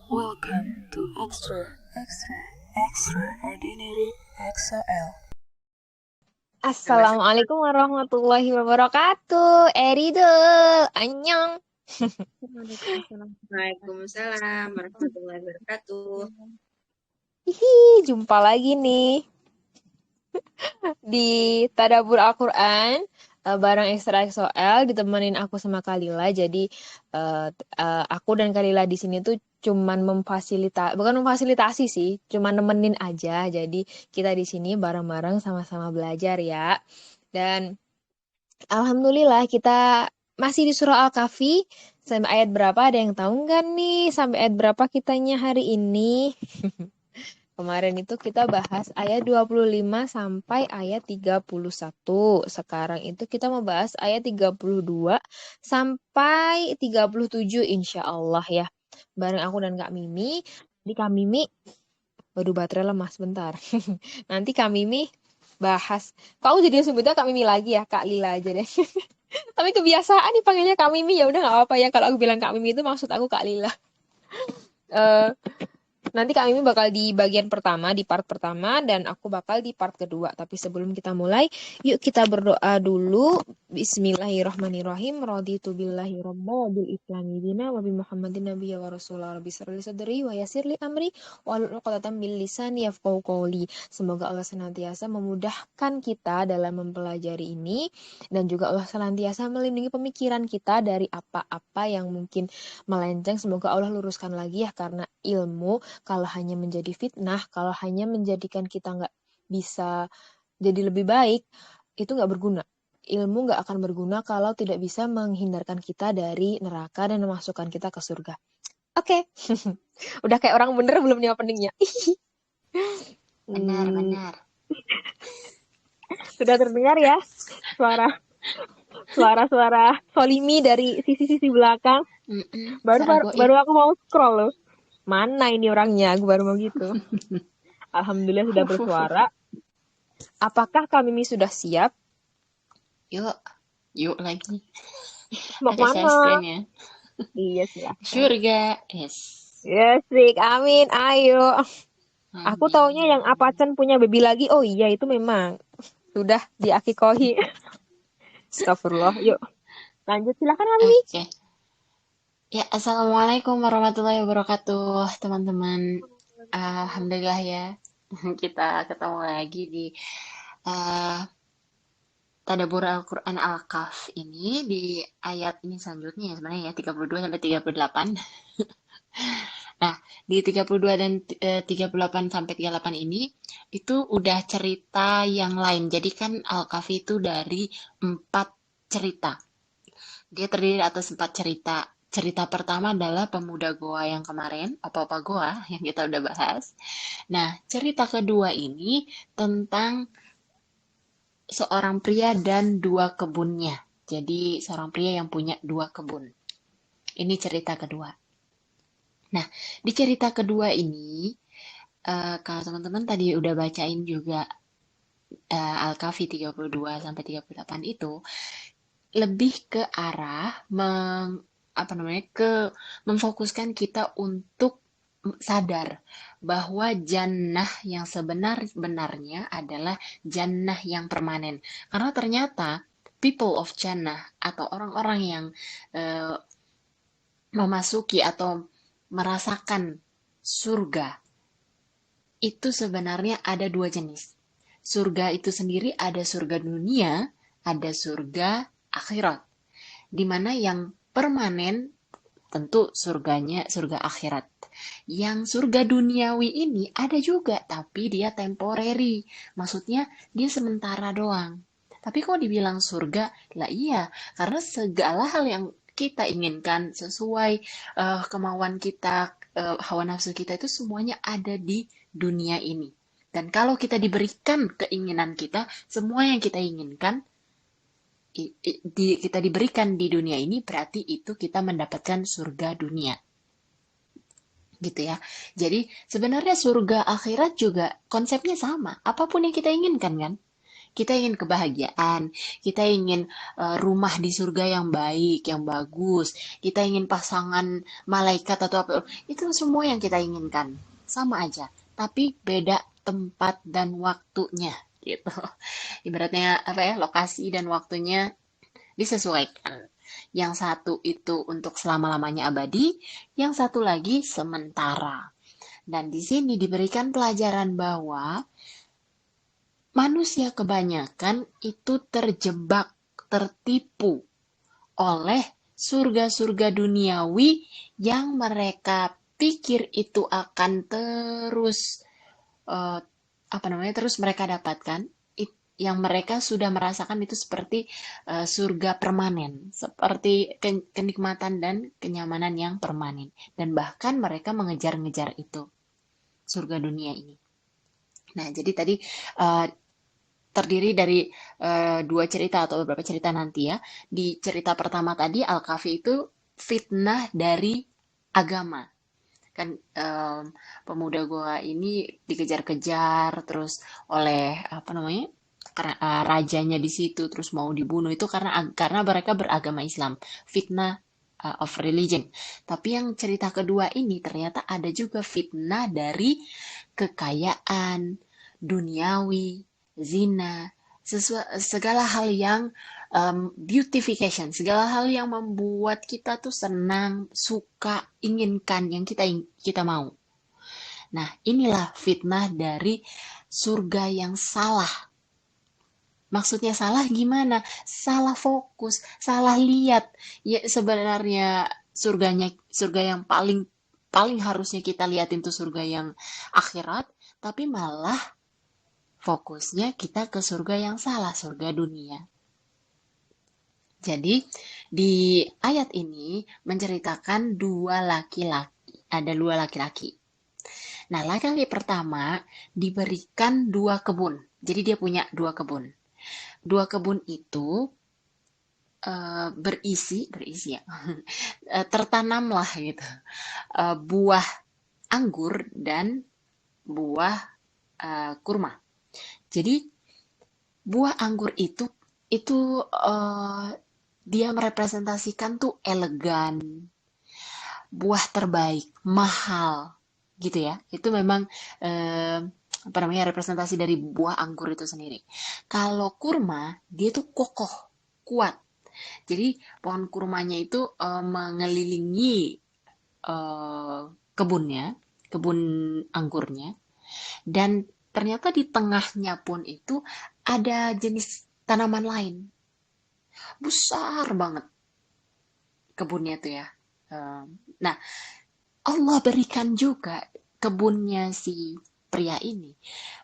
Welcome to Extraordinary XOL. Assalamualaikum warahmatullahi wabarakatuh. Eridul, annyeong. Waalaikumsalam warahmatullahi wabarakatuh. Hihi, jumpa lagi nih di Tadabbur Al-Quran bareng Extra XOL ditemenin aku sama Kalila. Jadi aku dan Kalila di sini tuh cuman bukan memfasilitasi sih, cuman nemenin aja. Jadi kita di sini bareng-bareng sama-sama belajar ya. Dan alhamdulillah kita masih di surah Al-Kahfi. Sampai ayat berapa ada yang tahu nggak nih? Sampai ayat berapa kitanya hari ini? Kemarin itu kita bahas ayat 25 sampai ayat 31. Sekarang itu kita mau bahas ayat 32 sampai 37 insya Allah ya. Bareng aku dan Kak Mimi. Di Kak Mimi, waduh baterai lemah sebentar. Nanti Kak Mimi bahas. Kau jadi sebutnya Kak Mimi lagi ya, Kak Lila aja deh. Tapi kebiasaan nih panggilnya Kak Mimi, ya udah nggak apa-apa ya. Kalau aku bilang Kak Mimi itu maksud aku Kak Lila. Eh, Nanti Kak Mimi bakal di bagian pertama, di part pertama, dan aku bakal di part kedua. Tapi sebelum kita mulai, yuk kita berdoa dulu. Bismillahirrahmanirrahim. Raditu billahi robba wa bil islami dina wa bi Muhammadin nabiyya wa rasulah. Rabbi shrah li sadri wa yassir li amri wahlul 'uqdatam min lisani yafqahu qawli. Semoga Allah senantiasa memudahkan kita dalam mempelajari ini, dan juga Allah senantiasa melindungi pemikiran kita dari apa-apa yang mungkin melenceng. Semoga Allah luruskan lagi ya, karena ilmu kalau hanya menjadi fitnah, kalau hanya menjadikan kita nggak bisa jadi lebih baik, itu nggak berguna. Ilmu nggak akan berguna kalau tidak bisa menghindarkan kita dari neraka dan memasukkan kita ke surga. Oke, udah kayak orang bener belum nih openingnya? Benar. Sudah terdengar ya suara Solimi dari sisi-sisi belakang. Baru aku mau scroll loh. Mana ini orangnya? Aku baru mau gitu. Alhamdulillah sudah bersuara. Apakah Kak Mimi sudah siap? Yuk lagi. Mau Ada kemana? suspense-nya. Iya silakan. Surga, yes. Yes, amin. Ayo. Aku taunya yang Apachen punya baby lagi. Oh iya, itu memang sudah diakikohi. Astagfirullah. Yuk, lanjut silakan Kak Mimi. Oke. Ya, assalamualaikum warahmatullahi wabarakatuh, teman-teman. Alhamdulillah ya, kita ketemu lagi di Tadabbur Al-Quran Al-Kahf ini di ayat ini selanjutnya ya sebenarnya ya 32 sampai 38. Nah, di 32 dan 38 sampai 38 ini itu udah cerita yang lain. Jadi kan Al-Kahfi itu dari 4 cerita. Dia terdiri atas 4 cerita. Cerita pertama adalah pemuda Goa yang kemarin, apa-apa Goa yang kita udah bahas. Nah, cerita kedua ini tentang seorang pria dan 2 kebunnya. Jadi, seorang pria yang punya 2 kebun. Ini cerita kedua. Nah, di cerita kedua ini, kalau teman-teman tadi udah bacain juga Al-Kahfi 32 sampai 38 itu, lebih ke arah memfokuskan kita untuk sadar bahwa jannah yang sebenar-benarnya adalah jannah yang permanen. Karena ternyata people of jannah atau orang-orang yang eh, memasuki atau merasakan surga itu sebenarnya ada 2 jenis. Surga itu sendiri ada surga dunia, ada surga akhirat. Di mana yang permanen tentu surganya surga akhirat. Yang surga duniawi ini ada juga, tapi dia temporary. Maksudnya dia sementara doang. Tapi kok dibilang surga? Lah iya, karena segala hal yang kita inginkan sesuai kemauan kita, hawa nafsu kita itu semuanya ada di dunia ini. Dan kalau kita diberikan keinginan kita, semua yang kita inginkan kita diberikan di dunia ini, berarti itu kita mendapatkan surga dunia. Gitu ya. Jadi sebenarnya surga akhirat juga konsepnya sama. Apapun yang kita inginkan kan, Kita ingin kebahagiaan, kita ingin rumah di surga yang baik, yang bagus, kita ingin pasangan malaikat atau apa, itu semua yang kita inginkan, sama aja, tapi beda tempat dan waktunya, gitu. Ibaratnya apa ya, lokasi dan waktunya disesuaikan. Yang satu itu untuk selama-lamanya abadi, yang satu lagi sementara. Dan di sini diberikan pelajaran bahwa manusia kebanyakan itu terjebak, tertipu oleh surga-surga duniawi yang mereka pikir itu akan terus terus mereka dapatkan, yang mereka sudah merasakan itu seperti surga permanen, seperti kenikmatan dan kenyamanan yang permanen, dan bahkan mereka mengejar-ngejar itu surga dunia ini. Nah, jadi tadi uh, terdiri dari dua cerita atau beberapa cerita nanti ya. Di cerita pertama tadi Al-Kahfi itu fitnah dari agama. Kan pemuda gua ini dikejar-kejar terus oleh apa namanya? Rajanya di situ terus mau dibunuh itu karena mereka beragama Islam. Fitnah of religion. Tapi yang cerita kedua ini ternyata ada juga fitnah dari kekayaan duniawi, zina, segala hal yang beautification, segala hal yang membuat kita tuh senang, suka, inginkan, yang kita mau. Nah, inilah fitnah dari surga yang salah. Maksudnya salah gimana? Salah fokus, salah lihat. Ya sebenarnya surga yang paling paling harusnya kita liatin tuh surga yang akhirat, tapi malah fokusnya kita ke surga yang salah, surga dunia. Jadi di ayat ini menceritakan dua laki-laki, ada dua laki-laki. Nah, laki-laki pertama diberikan dua kebun. Jadi dia punya dua kebun. Dua kebun itu berisi ya, tertanamlah gitu buah anggur dan buah kurma. Jadi buah anggur itu dia merepresentasikan tuh elegan, buah terbaik, mahal, gitu ya. Itu memang representasi dari buah anggur itu sendiri. Kalau kurma, dia tuh kokoh, kuat. Jadi pohon kurmanya itu mengelilingi kebun anggurnya, dan ternyata di tengahnya pun itu ada jenis tanaman lain. Besar banget kebunnya tuh ya. Nah, Allah berikan juga kebunnya si pria ini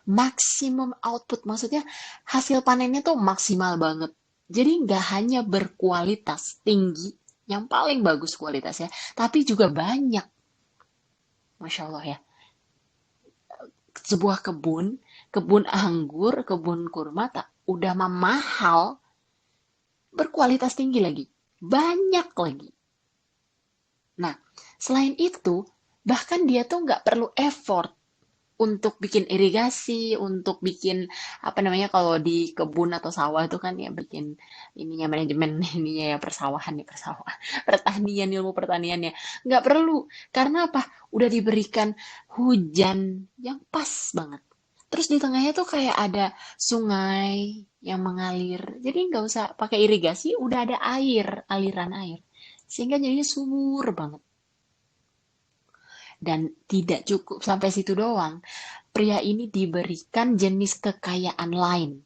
maksimum output, maksudnya hasil panennya tuh maksimal banget. Jadi nggak hanya berkualitas tinggi, yang paling bagus kualitasnya, tapi juga banyak. Masya Allah ya. Sebuah kebun anggur, kebun kurma tak udah mahal, berkualitas tinggi lagi, banyak lagi. Nah, selain itu, bahkan dia tuh nggak perlu effort untuk bikin irigasi, untuk bikin kalau di kebun atau sawah itu kan ya bikin ininya manajemen ininya ya persawahan, pertanian, ilmu pertaniannya nggak perlu, karena apa? Udah diberikan hujan yang pas banget. Terus di tengahnya tuh kayak ada sungai yang mengalir, jadi nggak usah pakai irigasi, udah ada aliran air, sehingga jadinya subur banget. Dan tidak cukup sampai situ doang. Pria ini diberikan jenis kekayaan lain.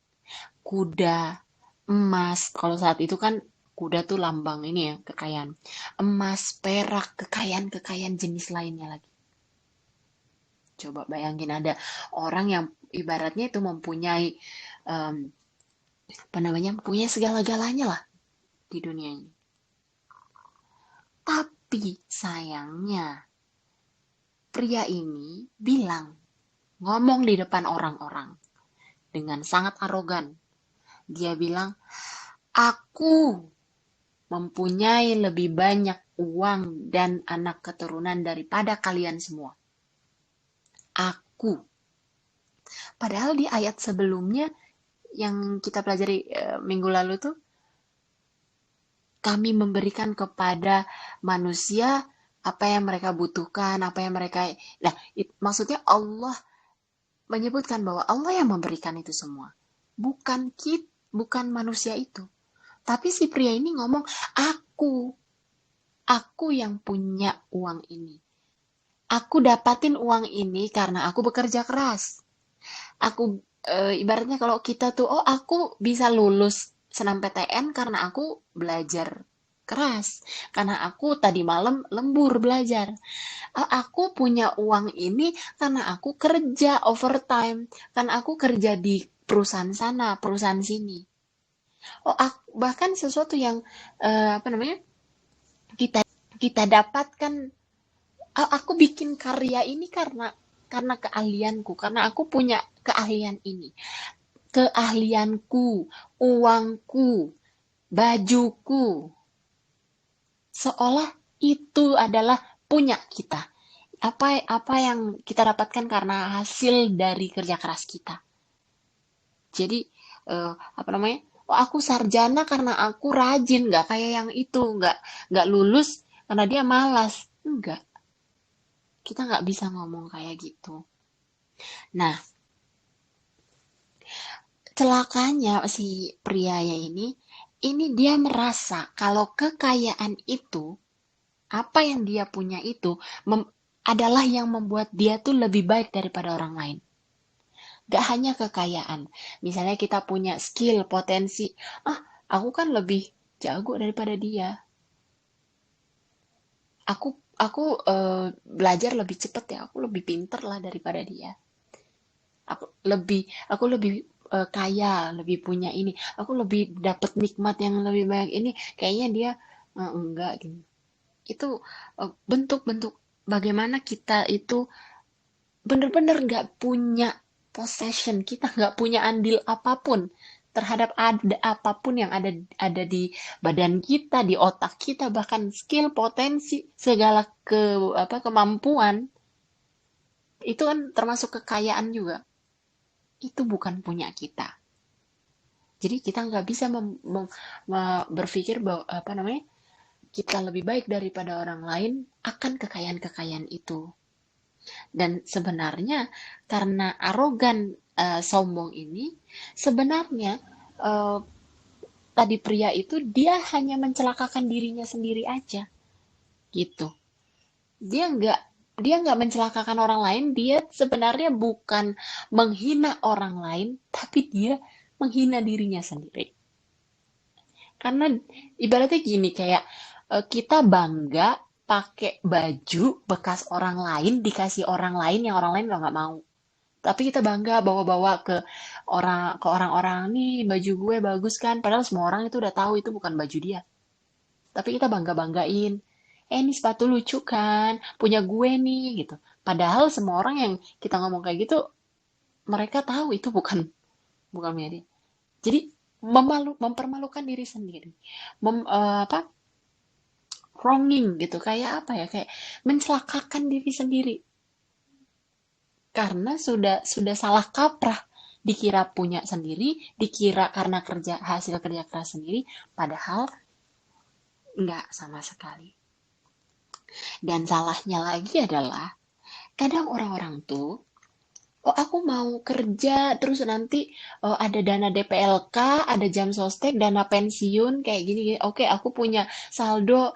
Kuda, emas. Kalau saat itu kan kuda tuh lambang ini ya, kekayaan. Emas, perak, kekayaan-kekayaan jenis lainnya lagi. Coba bayangin ada orang yang ibaratnya itu mempunyai punya segala-galanya lah di dunia ini. Tapi sayangnya pria ini ngomong di depan orang-orang dengan sangat arogan. Dia bilang, aku mempunyai lebih banyak uang dan anak keturunan daripada kalian semua. Aku. Padahal di ayat sebelumnya yang kita pelajari minggu lalu tuh, kami memberikan kepada manusia apa yang mereka butuhkan, apa yang mereka. Nah, maksudnya Allah menyebutkan bahwa Allah yang memberikan itu semua, bukan bukan manusia itu. Tapi si pria ini ngomong, aku, aku yang punya uang ini. Aku dapatin uang ini karena aku bekerja keras. Aku ibaratnya kalau kita tuh, oh aku bisa lulus SNMPTN karena aku belajar keras. Karena aku tadi malam lembur belajar. Aku punya uang ini karena aku kerja overtime. Karena aku kerja di perusahaan sana, perusahaan sini. Oh, bahkan sesuatu yang apa namanya kita kita dapatkan. Aku bikin karya ini karena keahlianku, karena aku punya keahlian ini, keahlianku, uangku, bajuku, seolah itu adalah punya kita. Apa yang kita dapatkan karena hasil dari kerja keras kita. Jadi apa namanya? Oh, aku sarjana karena aku rajin, nggak kayak yang itu, nggak lulus karena dia malas, enggak. Kita nggak bisa ngomong kayak gitu. Nah, celakanya si prianya ini dia merasa kalau kekayaan itu, apa yang dia punya itu, adalah yang membuat dia tuh lebih baik daripada orang lain. Gak hanya kekayaan. Misalnya kita punya skill, potensi. Aku kan lebih jago daripada dia. Belajar lebih cepat ya. Aku lebih pinter lah daripada dia. Aku lebih kaya, lebih punya ini. Aku lebih dapat nikmat yang lebih banyak ini. Kayaknya dia enggak gitu. Itu bentuk-bentuk bagaimana kita itu benar-benar nggak punya possession, kita nggak punya andil apapun terhadap ada apapun yang ada di badan kita, di otak kita, bahkan skill, potensi, segala kemampuan itu kan termasuk kekayaan juga. Itu bukan punya kita. Jadi kita nggak bisa berpikir bahwa apa namanya kita lebih baik daripada orang lain akan kekayaan-kekayaan itu. Dan sebenarnya karena arogan sombong ini, sebenarnya eh, tadi pria itu dia hanya mencelakakan dirinya sendiri aja, gitu. Dia nggak dia nggak mencelakakan orang lain, dia sebenarnya bukan menghina orang lain, tapi dia menghina dirinya sendiri. Karena ibaratnya gini, kayak kita bangga pakai baju bekas orang lain, dikasih orang lain yang orang lain nggak mau. Tapi kita bangga bawa-bawa ke orang-orang nih, baju gue bagus kan, padahal semua orang itu udah tahu itu bukan baju dia. Tapi kita bangga-banggain. Ini sepatu lucu kan, punya gue nih gitu. Padahal semua orang yang kita ngomong kayak gitu, mereka tahu itu bukan bukan punya dia. Jadi mempermalukan diri sendiri. Apa? Wronging gitu, kayak apa ya? Kayak mencelakakan diri sendiri. Karena sudah salah kaprah, dikira punya sendiri, dikira karena hasil kerja keras sendiri, padahal enggak sama sekali. Dan salahnya lagi adalah kadang orang-orang tuh, oh aku mau kerja terus nanti ada dana DPLK, ada jam sostek, dana pensiun kayak gini, gini. Oke, aku punya saldo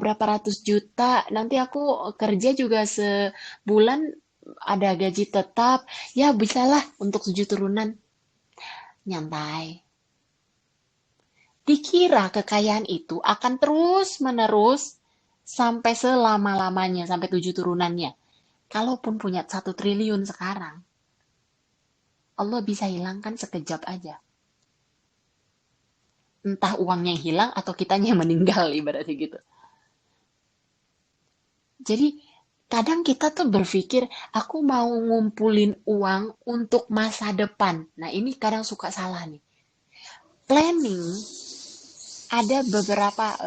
berapa ratus juta, nanti aku kerja juga sebulan ada gaji tetap, ya bisalah untuk 7 turunan. Nyantai. Dikira kekayaan itu akan terus-menerus sampai selama-lamanya, sampai 7 turunannya. Kalaupun punya 1 triliun sekarang, Allah bisa hilangkan sekejap aja. Entah uangnya yang hilang atau kitanya yang meninggal, ibaratnya gitu. Jadi kadang kita tuh berpikir, aku mau ngumpulin uang untuk masa depan. Nah ini kadang suka salah nih. Planning ada beberapa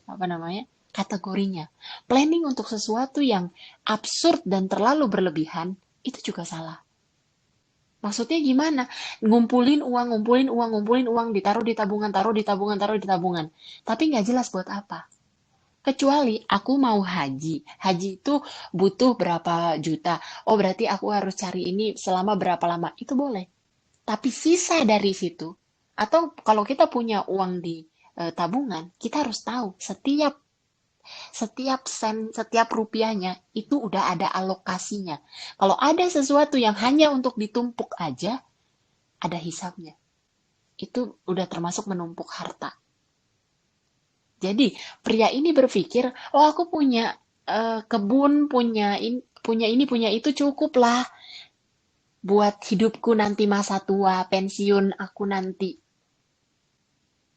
apa namanya kategorinya. Planning untuk sesuatu yang absurd dan terlalu berlebihan itu juga salah. Maksudnya gimana? Ngumpulin uang, ngumpulin uang, ngumpulin uang, ditaruh di tabungan, taruh di tabungan, taruh di tabungan. Tapi nggak jelas buat apa. Kecuali aku mau haji. Haji itu butuh berapa juta. Oh, berarti aku harus cari ini selama berapa lama. Itu boleh. Tapi sisa dari situ, atau kalau kita punya uang di tabungan, kita harus tahu setiap sen, setiap rupiahnya itu udah ada alokasinya. Kalau ada sesuatu yang hanya untuk ditumpuk aja, ada hisapnya. Itu udah termasuk menumpuk harta. Jadi pria ini berpikir, oh aku punya kebun, punya itu cukup lah buat hidupku nanti masa tua, pensiun aku nanti.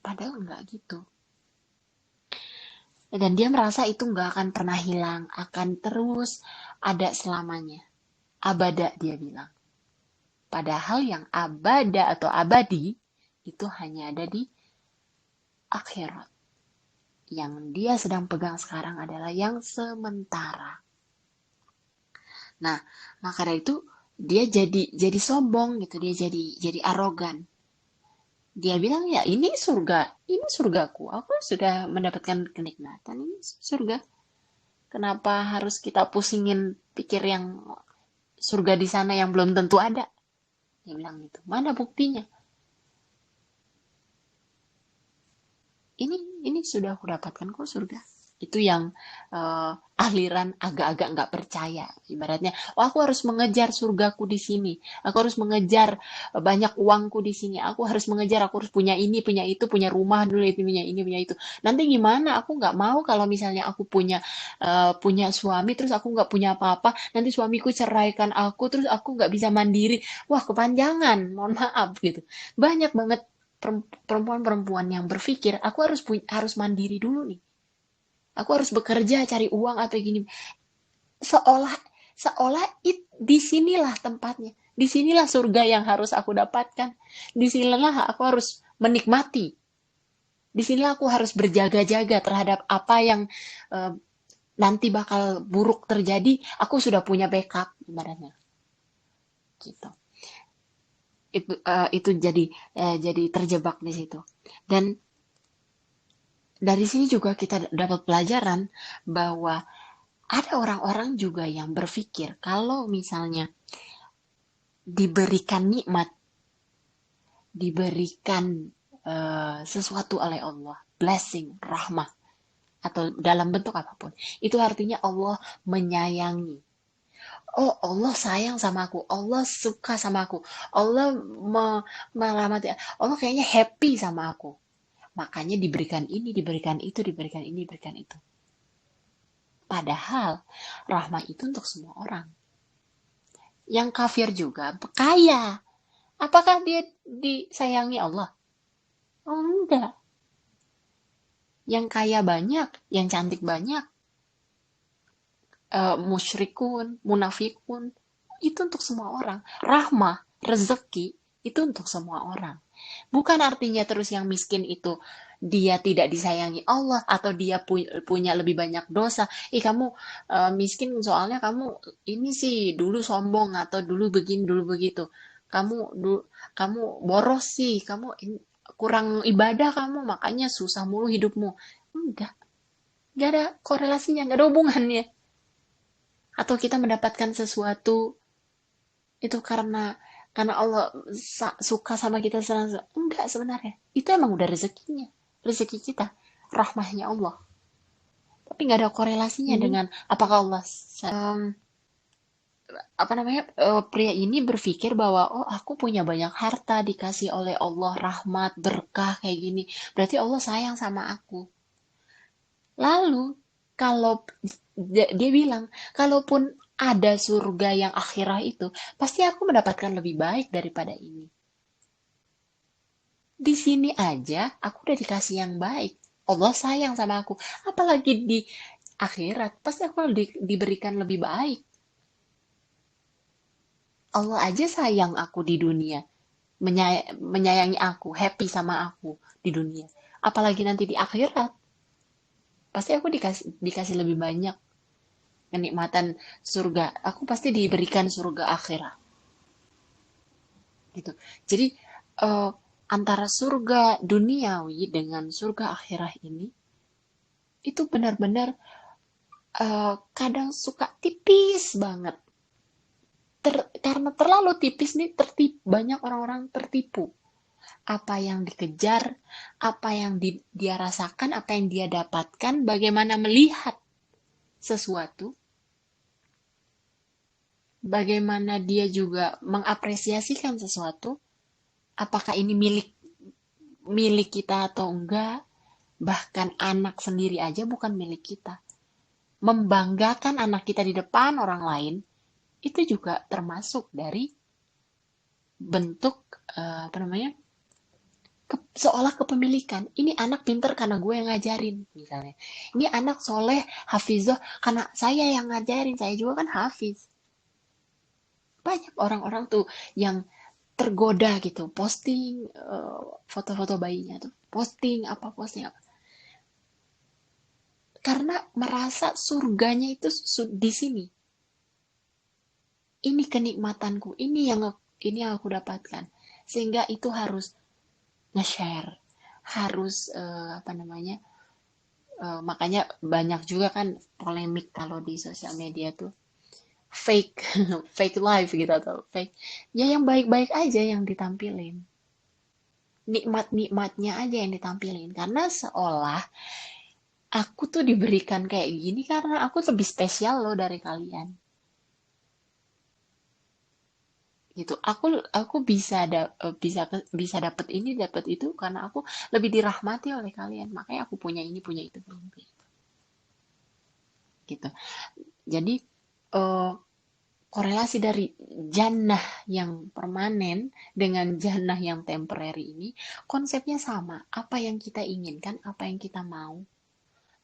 Padahal nggak gitu. Dan dia merasa itu nggak akan pernah hilang, akan terus ada selamanya. Abada dia bilang. Padahal yang abada atau abadi itu hanya ada di akhirat. Yang dia sedang pegang sekarang adalah yang sementara. Nah, maka dari itu dia jadi sombong gitu, dia jadi arogan. Dia bilang ya ini surgaku, aku sudah mendapatkan kenikmatan, ini surga. Kenapa harus kita pusingin pikir yang surga di sana yang belum tentu ada? Dia bilang gitu. Mana buktinya? Ini sudah aku dapatkan kok surga. Itu yang aliran agak-agak nggak percaya. Ibaratnya, oh aku harus mengejar surgaku di sini. Aku harus mengejar banyak uangku di sini. Aku harus mengejar, aku harus punya ini, punya itu, punya rumah dulu, itu punya ini, punya itu. Nanti gimana? Aku nggak mau kalau misalnya aku punya suami, terus aku nggak punya apa-apa. Nanti suamiku ceraikan aku, terus aku nggak bisa mandiri. Wah, kepanjangan. Mohon maaf gitu. Banyak banget perempuan-perempuan yang berpikir aku harus mandiri dulu nih. Aku harus bekerja cari uang atau gini. Seolah seolah disinilah tempatnya. Disinilah surga yang harus aku dapatkan. Disinilah aku harus menikmati. Disinilah aku harus berjaga-jaga terhadap apa yang uh, nanti bakal buruk terjadi. Aku sudah punya backup ibaratnya. Gitu. Itu jadi terjebak di situ. Dan dari sini juga kita dapat pelajaran bahwa ada orang-orang juga yang berpikir kalau misalnya diberikan nikmat, diberikan sesuatu oleh Allah, blessing, rahmah, atau dalam bentuk apapun, itu artinya Allah menyayangi. Oh, Allah sayang sama aku, Allah suka sama aku, Allah merahmati, Allah kayaknya happy sama aku. Makanya diberikan ini, diberikan itu, diberikan ini, diberikan itu. Padahal rahmah itu untuk semua orang. Yang kafir juga kaya. Apakah dia disayangi Allah? Oh, enggak. Yang kaya banyak, yang cantik banyak, musyrikun, munafikun, itu untuk semua orang. Rahmah, rezeki, itu untuk semua orang. Bukan artinya terus yang miskin itu dia tidak disayangi Allah atau dia punya lebih banyak dosa. Kamu miskin soalnya kamu ini sih dulu sombong atau dulu begini dulu begitu. Kamu boros sih, kamu kurang ibadah kamu makanya susah mulu hidupmu. Enggak ada korelasinya, enggak ada hubungannya. Atau kita mendapatkan sesuatu itu karena Allah suka sama kita senang. Enggak sebenarnya. Itu emang udah rezekinya. Rezeki kita. Rahmahnya Allah. Tapi nggak ada korelasinya dengan apakah Allah pria ini berpikir bahwa oh aku punya banyak harta dikasih oleh Allah rahmat berkah kayak gini berarti Allah sayang sama aku. Lalu kalau dia bilang kalaupun ada surga yang akhirah itu pasti aku mendapatkan lebih baik daripada ini. Di sini aja aku udah dikasih yang baik. Allah sayang sama aku. Apalagi di akhirat, pasti aku diberikan lebih baik. Allah aja sayang aku di dunia. Menyayangi aku, happy sama aku di dunia. Apalagi nanti di akhirat. Pasti aku dikasih lebih banyak kenikmatan surga. Aku pasti diberikan surga akhirat. gitu. Jadi antara surga duniawi dengan surga akhirat ini itu benar-benar kadang suka tipis banget. Karena terlalu tipis nih, banyak orang-orang tertipu. Apa yang dikejar, apa yang dia rasakan, apa yang dia dapatkan, bagaimana melihat sesuatu, bagaimana dia juga mengapresiasikan sesuatu, apakah ini milik milik kita atau enggak, bahkan anak sendiri aja bukan milik kita. Membanggakan anak kita di depan orang lain, itu juga termasuk dari bentuk apa namanya, seolah kepemilikan. Ini anak pinter karena gue yang ngajarin, misalnya. Ini anak soleh, hafizah, karena saya yang ngajarin. Saya juga kan hafiz. Banyak orang-orang tuh yang tergoda gitu, posting foto-foto bayinya tuh, posting apa. Karena merasa surganya itu di sini. Ini kenikmatanku, ini yang aku dapatkan. Sehingga itu harus nge-share, harus apa namanya, makanya banyak juga kan polemik kalau di sosial media tuh fake fake life gitu atau fake, ya yang baik-baik aja yang ditampilin, nikmat-nikmatnya aja yang ditampilin, karena seolah aku tuh diberikan kayak gini karena aku lebih spesial loh dari kalian gitu. Aku bisa dapat ini dapat itu karena aku lebih dirahmati oleh kalian, makanya aku punya ini punya itu gitu. Jadi eh, korelasi dari jannah yang permanen dengan jannah yang temporary ini konsepnya sama, apa yang kita inginkan, apa yang kita mau,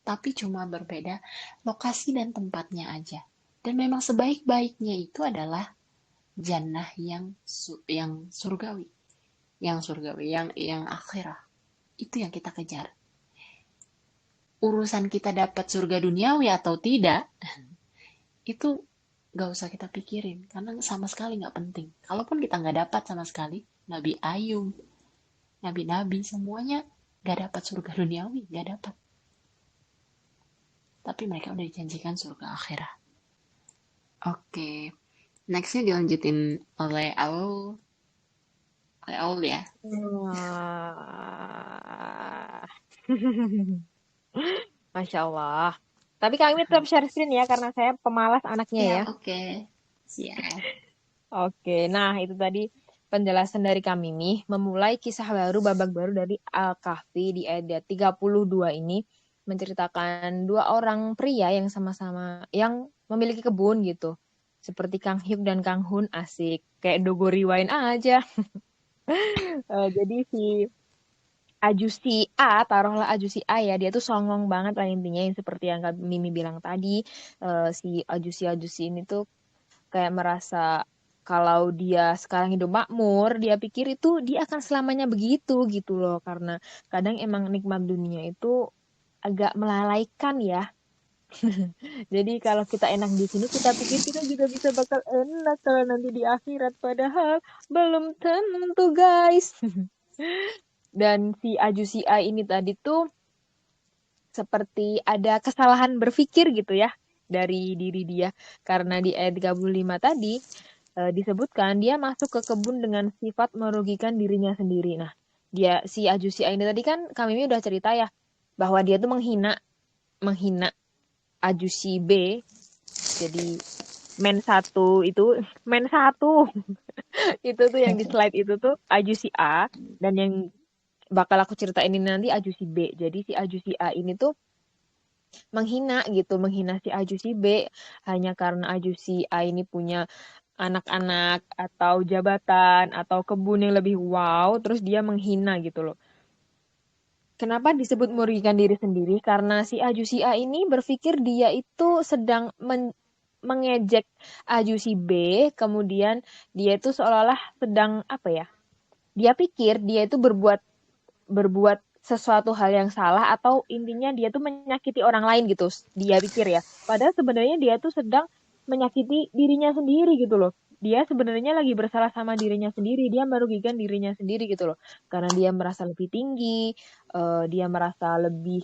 tapi cuma berbeda lokasi dan tempatnya aja. Dan memang sebaik-baiknya itu adalah jannah yang surgawi, yang akhirah. Itu yang kita kejar. Urusan kita dapat surga duniawi atau tidak, itu gak usah kita pikirin. Karena sama sekali gak penting. Kalaupun kita gak dapat sama sekali, Nabi Ayub, Nabi-Nabi, semuanya gak dapat surga duniawi, gak dapat. Tapi mereka udah dijanjikan surga akhirah. Oke, nextnya dilanjutin oleh Aul ya. Wah. Masya Allah. Tapi kami tetap share screen ya, karena saya pemalas anaknya ya. Siap, oke. Siap. Oke, nah itu tadi penjelasan dari kami nih, memulai kisah baru, babak baru dari Al-Kahfi di ayat 32 ini, menceritakan dua orang pria yang sama-sama, yang memiliki kebun gitu. Seperti Kang Hyuk dan Kang Hun, asik. Kayak Dogori Wine aja. Jadi si Ajusi A, taruhlah Ajusi A ya, dia tuh songong banget lah intinya, yang seperti yang Kak Mimi bilang tadi, si Ajusi ini tuh kayak merasa kalau dia sekarang hidup makmur, dia pikir itu dia akan selamanya begitu gitu loh, karena kadang emang nikmat dunia itu agak melalaikan ya. Jadi kalau kita enak di sini, kita pikir kita juga bisa bakal enak kalau nanti di akhirat, padahal belum tentu guys. Dan si Ajusi A ini tadi tuh seperti ada kesalahan berpikir gitu ya dari diri dia. Karena di ayat 35 tadi disebutkan dia masuk ke kebun dengan sifat merugikan dirinya sendiri. Nah, si Ajusi A ini tadi kan kami udah cerita ya bahwa dia tuh menghina Ajusi B. Jadi men satu itu tuh yang di slide itu tuh Ajusi A, dan yang bakal aku ceritain ini nanti Ajusi B. Jadi si Ajusi A ini tuh menghina si Ajusi B hanya karena Ajusi A ini punya anak-anak atau jabatan atau kebun yang lebih wow, terus dia menghina gitu loh. Kenapa disebut merugikan diri sendiri? Karena si Ajusi A ini berpikir dia itu sedang mengejek Ajusi B, kemudian dia itu seolah-olah sedang apa ya? Dia pikir dia itu berbuat sesuatu hal yang salah, atau intinya dia tuh menyakiti orang lain gitu. Dia pikir ya. Padahal sebenarnya dia tuh sedang menyakiti dirinya sendiri gitu loh. dia sebenarnya lagi bersalah sama dirinya sendiri, dia merugikan dirinya sendiri gitu loh. Karena dia merasa lebih tinggi, dia merasa lebih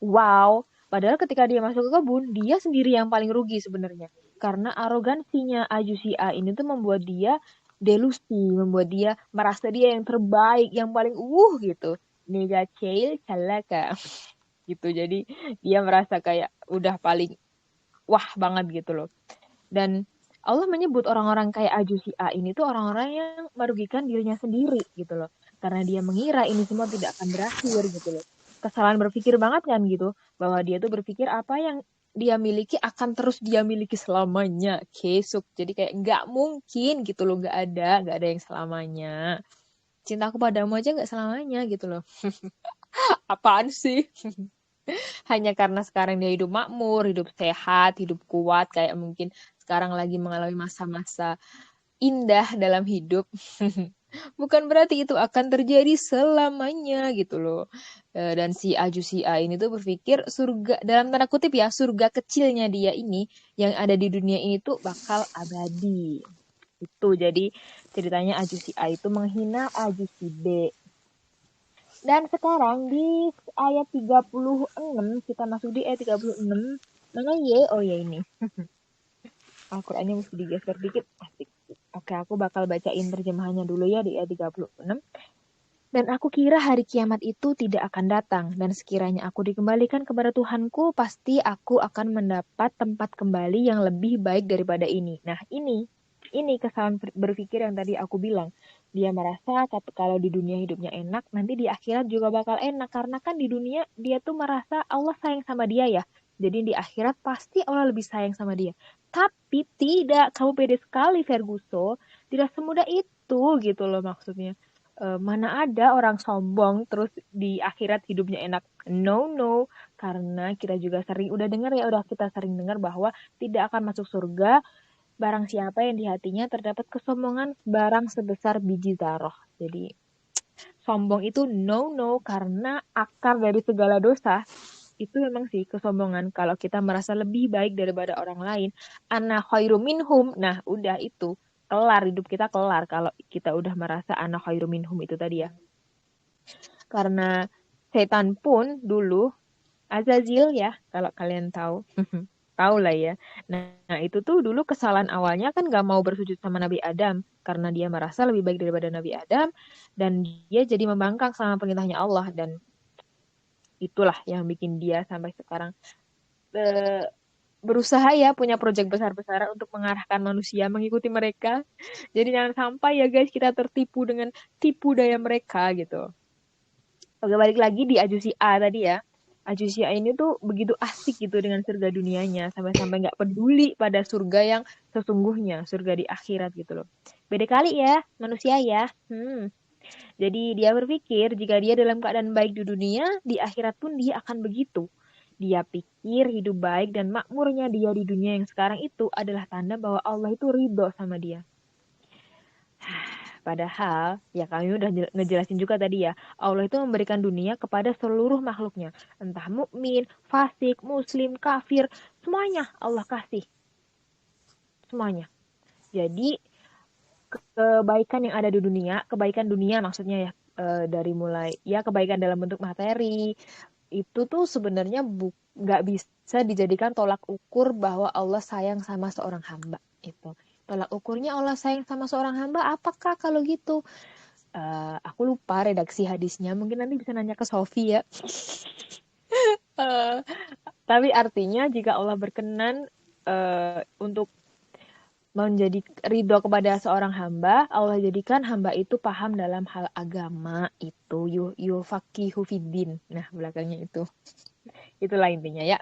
wow. Padahal ketika dia masuk ke kebun, dia sendiri yang paling rugi sebenarnya. Karena arogansinya Ajusi A ini tuh membuat dia delusi, membuat dia merasa dia yang terbaik, yang paling gitu. Nega Cale Calaka gitu. Jadi dia merasa kayak udah paling wah banget gitu loh. Dan Allah menyebut orang-orang kayak Ajusi A ini tuh orang-orang yang merugikan dirinya sendiri gitu loh. Karena dia mengira ini semua tidak akan berakhir gitu loh. Kesalahan berpikir banget kan gitu. Bahwa dia tuh berpikir apa yang dia miliki akan terus dia miliki selamanya. Kesuk. Jadi kayak nggak mungkin gitu loh. Nggak ada yang selamanya. Cintaku padamu aja nggak selamanya gitu loh. Apaan sih? Hanya karena sekarang dia hidup makmur, hidup sehat, hidup kuat, kayak mungkin sekarang lagi mengalami masa-masa indah dalam hidup. Bukan berarti itu akan terjadi selamanya gitu loh. Dan si Ajusi A ini tuh berpikir surga, dalam tanda kutip ya, surga kecilnya dia ini yang ada di dunia ini tuh bakal abadi. Itu jadi ceritanya Ajusi A itu menghina Ajusi B. Dan sekarang di ayat 36, kita masuk di ayat 36. Mana ye? Oh ya ini. Al-Qur'annya mesti digeser dikit. Asik. Oke, aku bakal bacain terjemahannya dulu ya di ayat 36. Dan aku kira hari kiamat itu tidak akan datang, dan sekiranya aku dikembalikan kepada Tuhanku, pasti aku akan mendapat tempat kembali yang lebih baik daripada ini. Nah, ini kesalahan berpikir yang tadi aku bilang. Dia merasa kalau di dunia hidupnya enak, nanti di akhirat juga bakal enak. Karena kan di dunia dia tuh merasa Allah sayang sama dia ya. Jadi di akhirat pasti Allah lebih sayang sama dia. Tapi tidak, kamu pede sekali Ferguso. Tidak semudah itu gitu loh maksudnya. Mana ada orang sombong terus di akhirat hidupnya enak. No, karena kita juga udah sering dengar bahwa tidak akan masuk surga barang siapa yang di hatinya terdapat kesombongan barang sebesar biji zarah. Jadi sombong itu no karena akar dari segala dosa itu memang sih kesombongan. Kalau kita merasa lebih baik daripada orang lain, ana khairu minhum. Nah, udah itu kelar, hidup kita kelar kalau kita udah merasa ana khairu minhum itu tadi ya. Karena setan pun dulu Azazil ya, kalau kalian tahu. Tahu lah ya. Nah, itu tuh dulu kesalahan awalnya kan gak mau bersujud sama Nabi Adam. Karena dia merasa lebih baik daripada Nabi Adam. Dan dia jadi membangkang sama perintahnya Allah. Dan itulah yang bikin dia sampai sekarang berusaha ya punya proyek besar-besaran untuk mengarahkan manusia mengikuti mereka. Jadi jangan sampai ya guys kita tertipu dengan tipu daya mereka gitu. Oke, balik lagi di Ajusi A tadi ya. Ajusi A ini tuh begitu asik gitu dengan surga dunianya. Sampai-sampai nggak peduli pada surga yang sesungguhnya. Surga di akhirat gitu loh. Beda kali ya manusia ya. Jadi dia berpikir jika dia dalam keadaan baik di dunia, di akhirat pun dia akan begitu. Dia pikir hidup baik dan makmurnya dia di dunia yang sekarang itu adalah tanda bahwa Allah itu ridho sama dia. Padahal, ya kami udah ngejelasin juga tadi ya, Allah itu memberikan dunia kepada seluruh makhluknya. Entah mukmin, fasik, muslim, kafir, semuanya Allah kasih. Semuanya. Jadi, kebaikan yang ada di dunia, kebaikan dunia maksudnya ya, dari mulai, ya kebaikan dalam bentuk materi, itu tuh sebenarnya nggak bisa dijadikan tolak ukur bahwa Allah sayang sama seorang hamba. Itu. Tolak ukurnya Allah sayang sama seorang hamba, apakah kalau gitu? Aku lupa redaksi hadisnya, mungkin nanti bisa nanya ke Sofi ya. Tapi artinya jika Allah berkenan untuk menjadi ridho kepada seorang hamba, Allah jadikan hamba itu paham dalam hal agama itu yufaqihu fiddin. Nah, belakangnya itu. Itulah intinya ya.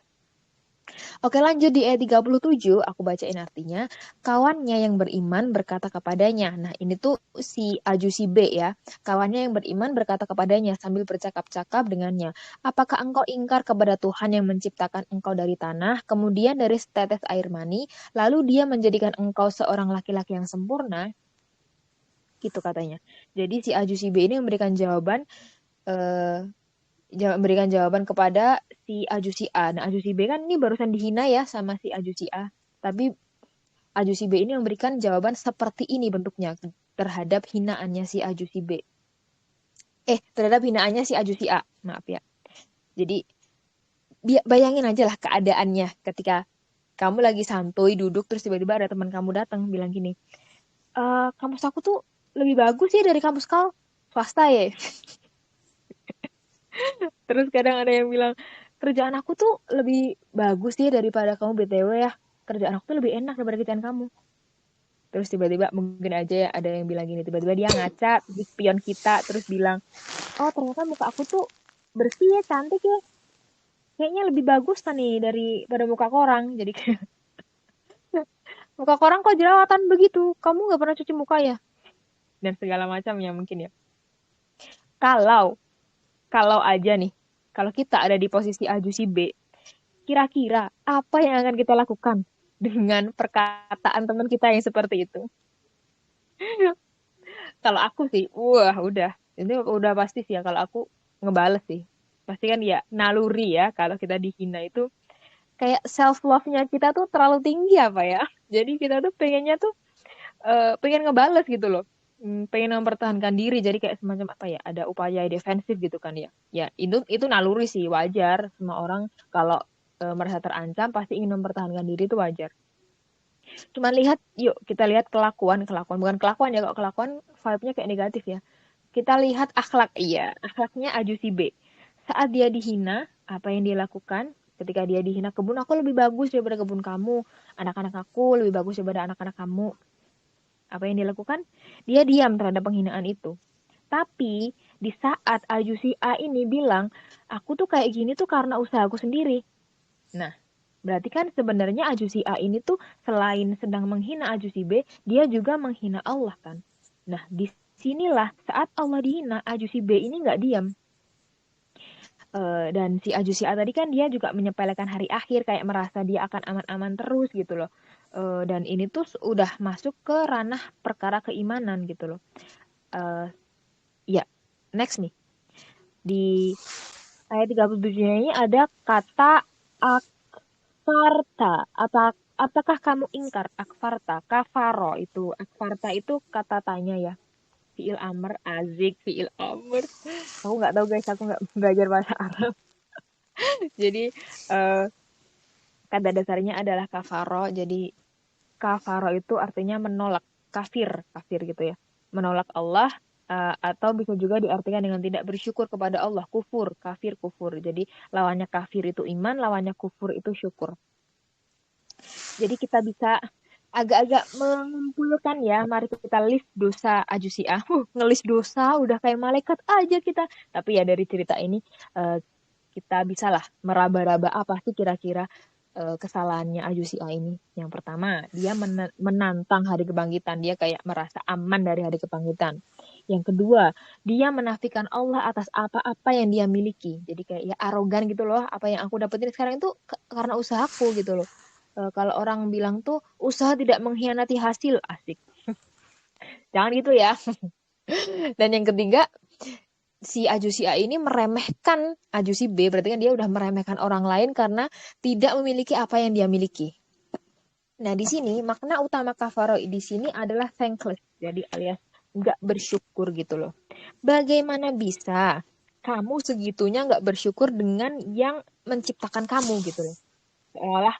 Oke, lanjut di ayat 37, aku bacain artinya. Kawannya yang beriman berkata kepadanya. Nah, ini tuh si Ajusi B ya. Kawannya yang beriman berkata kepadanya sambil bercakap-cakap dengannya. Apakah engkau ingkar kepada Tuhan yang menciptakan engkau dari tanah, kemudian dari setetes air mani, lalu dia menjadikan engkau seorang laki-laki yang sempurna? Gitu katanya. Jadi si Ajusi B ini memberikan jawaban kepada si Ajusi A. Nah, Ajusi B kan ini barusan dihina ya sama si Ajusi A. Tapi Ajusi B ini memberikan jawaban seperti ini bentuknya terhadap hinaannya si Ajusi B. Terhadap hinaannya si Ajusi A. Maaf ya. Jadi bayangin aja lah keadaannya ketika kamu lagi santuy duduk terus tiba-tiba ada teman kamu datang bilang gini, kampus aku tuh lebih bagus ya dari kampus kau, swasta ya. Terus kadang ada yang bilang, kerjaan aku tuh lebih bagus ya daripada kamu BTW ya. Kerjaan aku tuh lebih enak daripada kerjaan kamu. Terus tiba-tiba mungkin aja ya ada yang bilang gini, tiba-tiba dia ngaca di spion kita terus bilang, oh ternyata muka aku tuh bersih ya, cantik ya. Kayaknya lebih bagus kan nih daripada muka korang. Jadi kayak, muka korang kok jerawatan begitu, kamu nggak pernah cuci muka ya? Dan segala macam ya mungkin ya. Kalau kalau aja nih, kalau kita ada di posisi Ajusi B, kira-kira apa yang akan kita lakukan dengan perkataan teman kita yang seperti itu? Kalau aku sih, wah udah. Ini udah pasti sih ya kalau aku ngebales sih. Pasti kan ya naluri ya kalau kita dihina itu kayak self love-nya kita tuh terlalu tinggi apa ya. Jadi kita tuh pengennya tuh pengen ngebales gitu loh. Pengen mempertahankan diri jadi kayak semacam apa ya, ada upaya defensif gitu kan ya. Ya itu naluri sih, wajar. Semua orang kalau merasa terancam pasti ingin mempertahankan diri itu wajar. Cuman yuk kita lihat kelakuan bukan kelakuan ya, kok kelakuan vibe-nya kayak negatif ya. Kita lihat akhlak, iya akhlaknya Ajusi B. Saat dia dihina, apa yang dia lakukan? Ketika dia dihina, kebun aku lebih bagus daripada kebun kamu, anak-anak aku lebih bagus daripada anak-anak kamu. Apa yang dia lakukan? Dia diam terhadap penghinaan itu. Tapi di saat Ajusi A ini bilang, aku tuh kayak gini tuh karena usaha aku sendiri. Nah, berarti kan sebenarnya Ajusi A ini tuh selain sedang menghina Ajusi B, dia juga menghina Allah kan. Nah, disinilah saat Allah dihina, Ajusi B ini nggak diam. Dan si Ajusi A tadi kan dia juga menyepelekan hari akhir, kayak merasa dia akan aman-aman terus gitu loh. Dan ini tuh udah masuk ke ranah perkara keimanan gitu loh. Ya, next nih. Di ayat 37 ini ada kata akfarta. Apakah kamu ingkar? Akfarta, kafaro itu. Akfarta itu kata tanya ya. Fi'il amr, azik, fi'il amr. Aku nggak tahu guys, aku nggak belajar bahasa Arab. Jadi kata dasarnya adalah kafaro. Jadi kafaro itu artinya menolak, kafir gitu ya. Menolak Allah atau bisa juga diartikan dengan tidak bersyukur kepada Allah, kufur, kafir, kufur. Jadi lawannya kafir itu iman, lawannya kufur itu syukur. Jadi kita bisa agak-agak mengumpulkan ya, mari kita list dosa Ajusi A. Ngelis dosa udah kayak malaikat aja kita. Tapi ya dari cerita ini kita bisalah meraba-raba apa sih kira-kira kesalahannya Ajusi A ini. Yang pertama, dia menantang hari kebangkitan. Dia kayak merasa aman dari hari kebangkitan. Yang kedua, dia menafikan Allah atas apa-apa yang dia miliki. Jadi kayak ya arogan gitu loh. Apa yang aku dapetin sekarang itu karena usahaku gitu loh. Kalau orang bilang tuh usaha tidak mengkhianati hasil, asik. Jangan gitu ya. Dan yang ketiga, si Ajusi A ini meremehkan Ajusi B, berarti kan dia udah meremehkan orang lain karena tidak memiliki apa yang dia miliki. Nah, di sini makna utama kafaro di sini adalah thankless, jadi alias nggak bersyukur gitu loh. Bagaimana bisa kamu segitunya nggak bersyukur dengan yang menciptakan kamu gitu loh. Seolah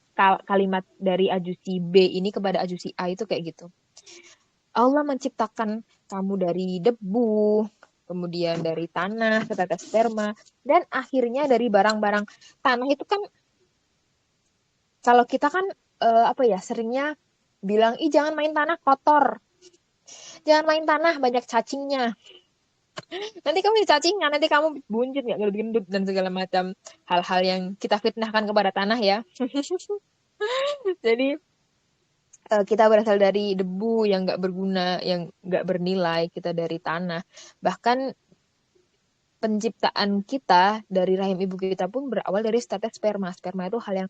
kalimat dari Ajusi B ini kepada Ajusi A itu kayak gitu. Allah menciptakan kamu dari debu, kemudian dari tanah, setetes sperma, dan akhirnya dari barang-barang tanah itu kan, kalau kita kan apa ya, seringnya bilang, ih jangan main tanah kotor, jangan main tanah banyak cacingnya, nanti kamu dicacingan, nanti kamu buncit nggak gendut dan segala macam hal-hal yang kita fitnahkan kepada tanah ya. Jadi kita berasal dari debu yang nggak berguna, yang nggak bernilai, kita dari tanah. Bahkan penciptaan kita dari rahim ibu kita pun berawal dari tetes sperma. Sperma itu hal yang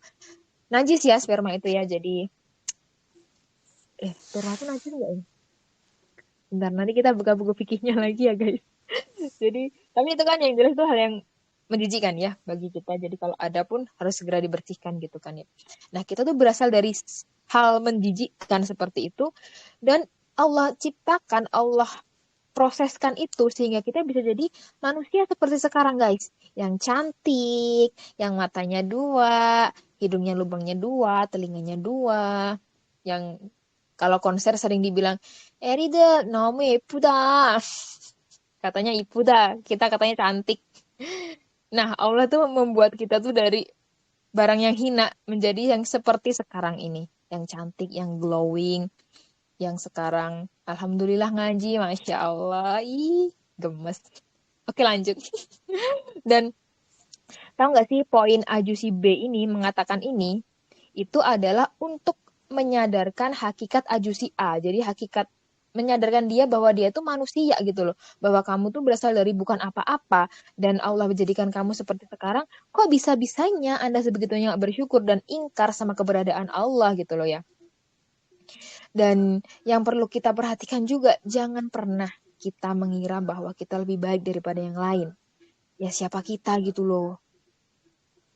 najis ya, sperma itu ya. Jadi, sperma itu najis nggak ya? Bentar, nanti kita buka-buku fikihnya lagi ya guys. Jadi, tapi itu kan yang jelas itu hal yang menjijikan ya bagi kita. Jadi kalau ada pun harus segera dibersihkan gitu kan ya. Nah, kita tuh berasal dari hal menjijikkan seperti itu, dan Allah ciptakan, Allah proseskan itu sehingga kita bisa jadi manusia seperti sekarang, guys, yang cantik, yang matanya dua, hidungnya lubangnya dua, telinganya dua, yang kalau konser sering dibilang Erida Naomi Ipuda, katanya Ipuda, kita katanya cantik. Nah, Allah tuh membuat kita tuh dari barang yang hina menjadi yang seperti sekarang ini, yang cantik, yang glowing, yang sekarang alhamdulillah ngaji, masya Allah, ih gemes. Oke, lanjut. Dan tahu nggak sih poin Ajusi B ini mengatakan ini itu adalah untuk menyadarkan hakikat Ajusi A. Jadi hakikat menyadarkan dia bahwa dia itu manusia gitu loh. Bahwa kamu tuh berasal dari bukan apa-apa dan Allah menjadikan kamu seperti sekarang. Kok bisa-bisanya Anda sebegitunya nggak bersyukur dan ingkar sama keberadaan Allah gitu loh ya. Dan yang perlu kita perhatikan juga, jangan pernah kita mengira bahwa kita lebih baik daripada yang lain. Ya siapa kita gitu loh.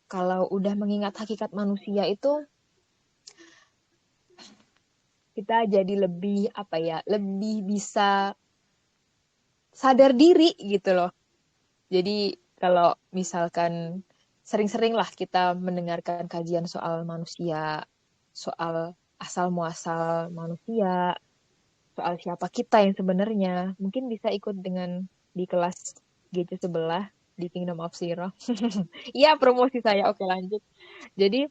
Kalau udah mengingat hakikat manusia itu, kita jadi lebih apa ya, lebih bisa sadar diri gitu loh. Jadi kalau misalkan sering-sering lah kita mendengarkan kajian soal manusia, soal asal muasal manusia, soal siapa kita yang sebenarnya, mungkin bisa ikut dengan di kelas GC sebelah di Kingdom of Zero. Iya, promosi saya. Oke, lanjut. Jadi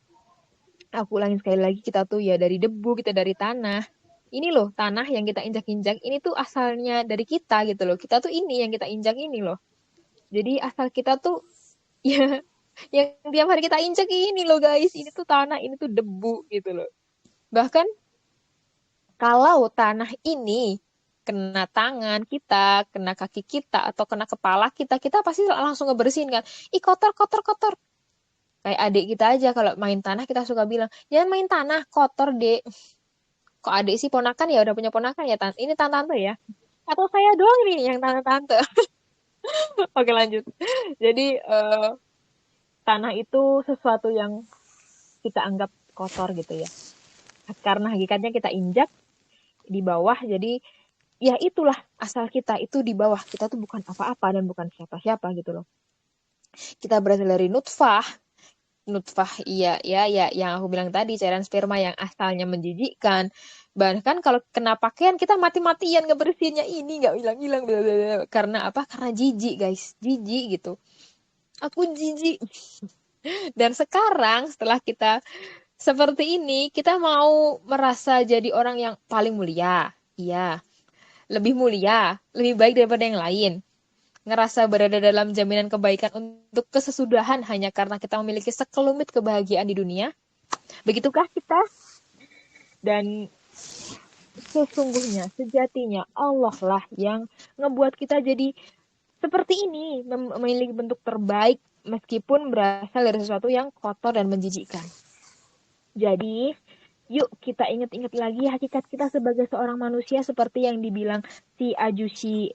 aku ulangin sekali lagi, kita tuh ya dari debu, kita dari tanah. Ini loh, tanah yang kita injak-injak, ini tuh asalnya dari kita gitu loh. Kita tuh ini yang kita injak ini loh. Jadi asal kita tuh ya yang tiap hari kita injak ini loh guys. Ini tuh tanah, ini tuh debu gitu loh. Bahkan kalau tanah ini kena tangan kita, kena kaki kita, atau kena kepala kita, kita pasti langsung ngebersihin kan. Ih kotor, kotor, kotor. Kayak adik kita aja kalau main tanah kita suka bilang, jangan main tanah, kotor dek. Kok adik sih ponakan ya udah punya ponakan ya, ini tante ya. Atau saya doang nih yang tante-tante. Oke lanjut. Jadi tanah itu sesuatu yang kita anggap kotor gitu ya. Karena hakikatnya kita injak di bawah, jadi ya itulah asal kita itu di bawah. Kita tuh bukan apa-apa dan bukan siapa-siapa gitu loh. Kita berasal dari nutfah. Nutfah, iya, ya, ya, yang aku bilang tadi, cairan sperma yang asalnya menjijikkan. Bahkan kalau kena pakaian, kita mati-matian ngebersihinnya ini, nggak hilang-hilang. Karena apa? Karena jijik, guys. Jijik gitu. Aku jijik. Dan sekarang, setelah kita seperti ini, kita mau merasa jadi orang yang paling mulia. Iya, lebih mulia, lebih baik daripada yang lain. Ngerasa berada dalam jaminan kebaikan untuk kesesudahan hanya karena kita memiliki sekelumit kebahagiaan di dunia. Begitukah kita? Dan sesungguhnya, sejatinya Allah lah yang ngebuat kita jadi seperti ini, memiliki bentuk terbaik meskipun berasal dari sesuatu yang kotor dan menjijikkan. Jadi, yuk kita ingat-ingat lagi hakikat kita sebagai seorang manusia seperti yang dibilang si Ajusi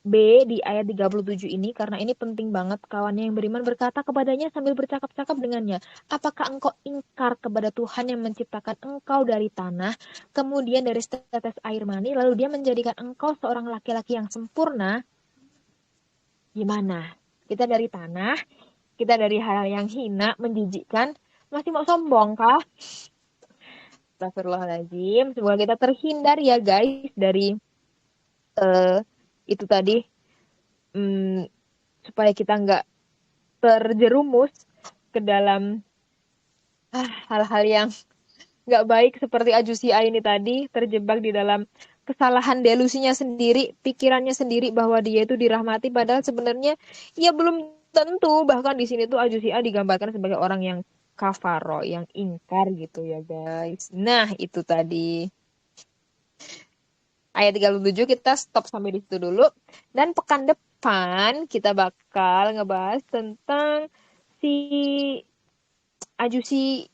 B di ayat 37 ini, karena ini penting banget. Kawannya yang beriman berkata kepadanya sambil bercakap-cakap dengannya, apakah engkau ingkar kepada Tuhan yang menciptakan engkau dari tanah, kemudian dari setetes air mani, lalu dia menjadikan engkau seorang laki-laki yang sempurna? Gimana? Kita dari tanah, kita dari hal yang hina, menjijikkan, masih mau sombong kah? Astagfirullahaladzim. Semoga kita terhindar ya guys dari itu tadi, supaya kita nggak terjerumus ke dalam hal-hal yang nggak baik seperti Ajusia ini tadi, terjebak di dalam kesalahan delusinya sendiri, pikirannya sendiri bahwa dia itu dirahmati, padahal sebenarnya ya belum tentu. Bahkan di sini tuh Ajusia digambarkan sebagai orang yang kafaro, yang ingkar gitu ya guys. Nah itu tadi ayat 37, kita stop sampai di situ dulu. Dan pekan depan kita bakal ngebahas tentang si Ajusi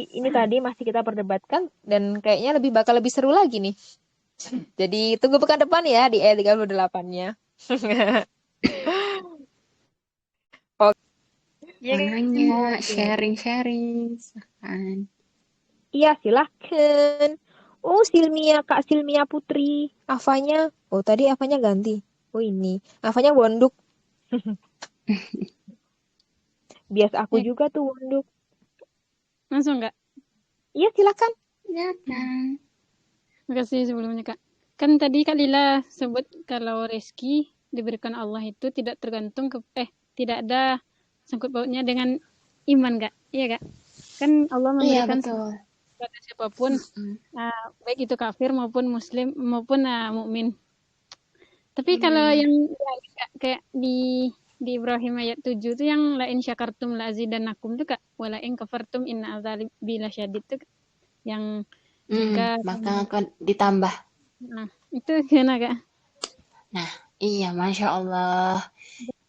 ini tadi masih kita perdebatkan dan kayaknya bakal lebih seru lagi nih. Jadi tunggu pekan depan ya di ayat 38-nya. Oke. Mau nanya, sharing-sharing, silahkan. Iya, silahkan. Oh, Silmia, Kak Silmia Putri. Avanya, oh tadi Avanya ganti. Oh ini, Avanya Wonduk. Bias aku Ya, juga tuh Wonduk. langsung nggak? Iya, silakan. Ya kan? Makasih sebelumnya, Kak. Kan tadi Kak Lila sebut kalau rezeki diberikan Allah itu tidak tergantung tidak ada sangkut pautnya dengan iman, Kak. Iya, Kak. Kan Allah Iya, memberikan betul. kepada siapapun, Mm-mm. baik itu kafir maupun muslim maupun mukmin. Tapi kalau Benar. yang kayak di Ibrahim ayat 7 tuh yang la in syakartum la azidannakum tuh Kak, wala in kafartum inna azabi lasyadid tuh Kak. Yang jika Maka akan ditambah. nah, itu gimana Kak? Nah, iya, Masya Allah.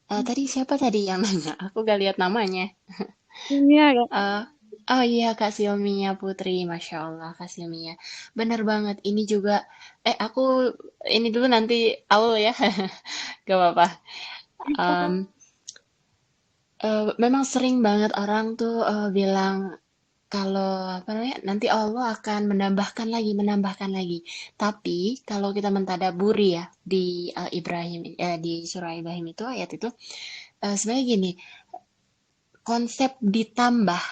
Tadi siapa tadi yang nanya? Aku gak lihat namanya. Iya Kak. Eh, oh iya, Kak Silmia Putri. Masya Allah, Kak Silmia. Bener banget. Ini juga, aku ini dulu nanti awal ya. Gak apa-apa. Em, Memang sering banget orang tuh bilang kalau apa namanya nanti Allah akan menambahkan lagi. Tapi kalau kita mentadaburi ya di di surah Ibrahim itu ayat itu sebenarnya gini, konsep ditambah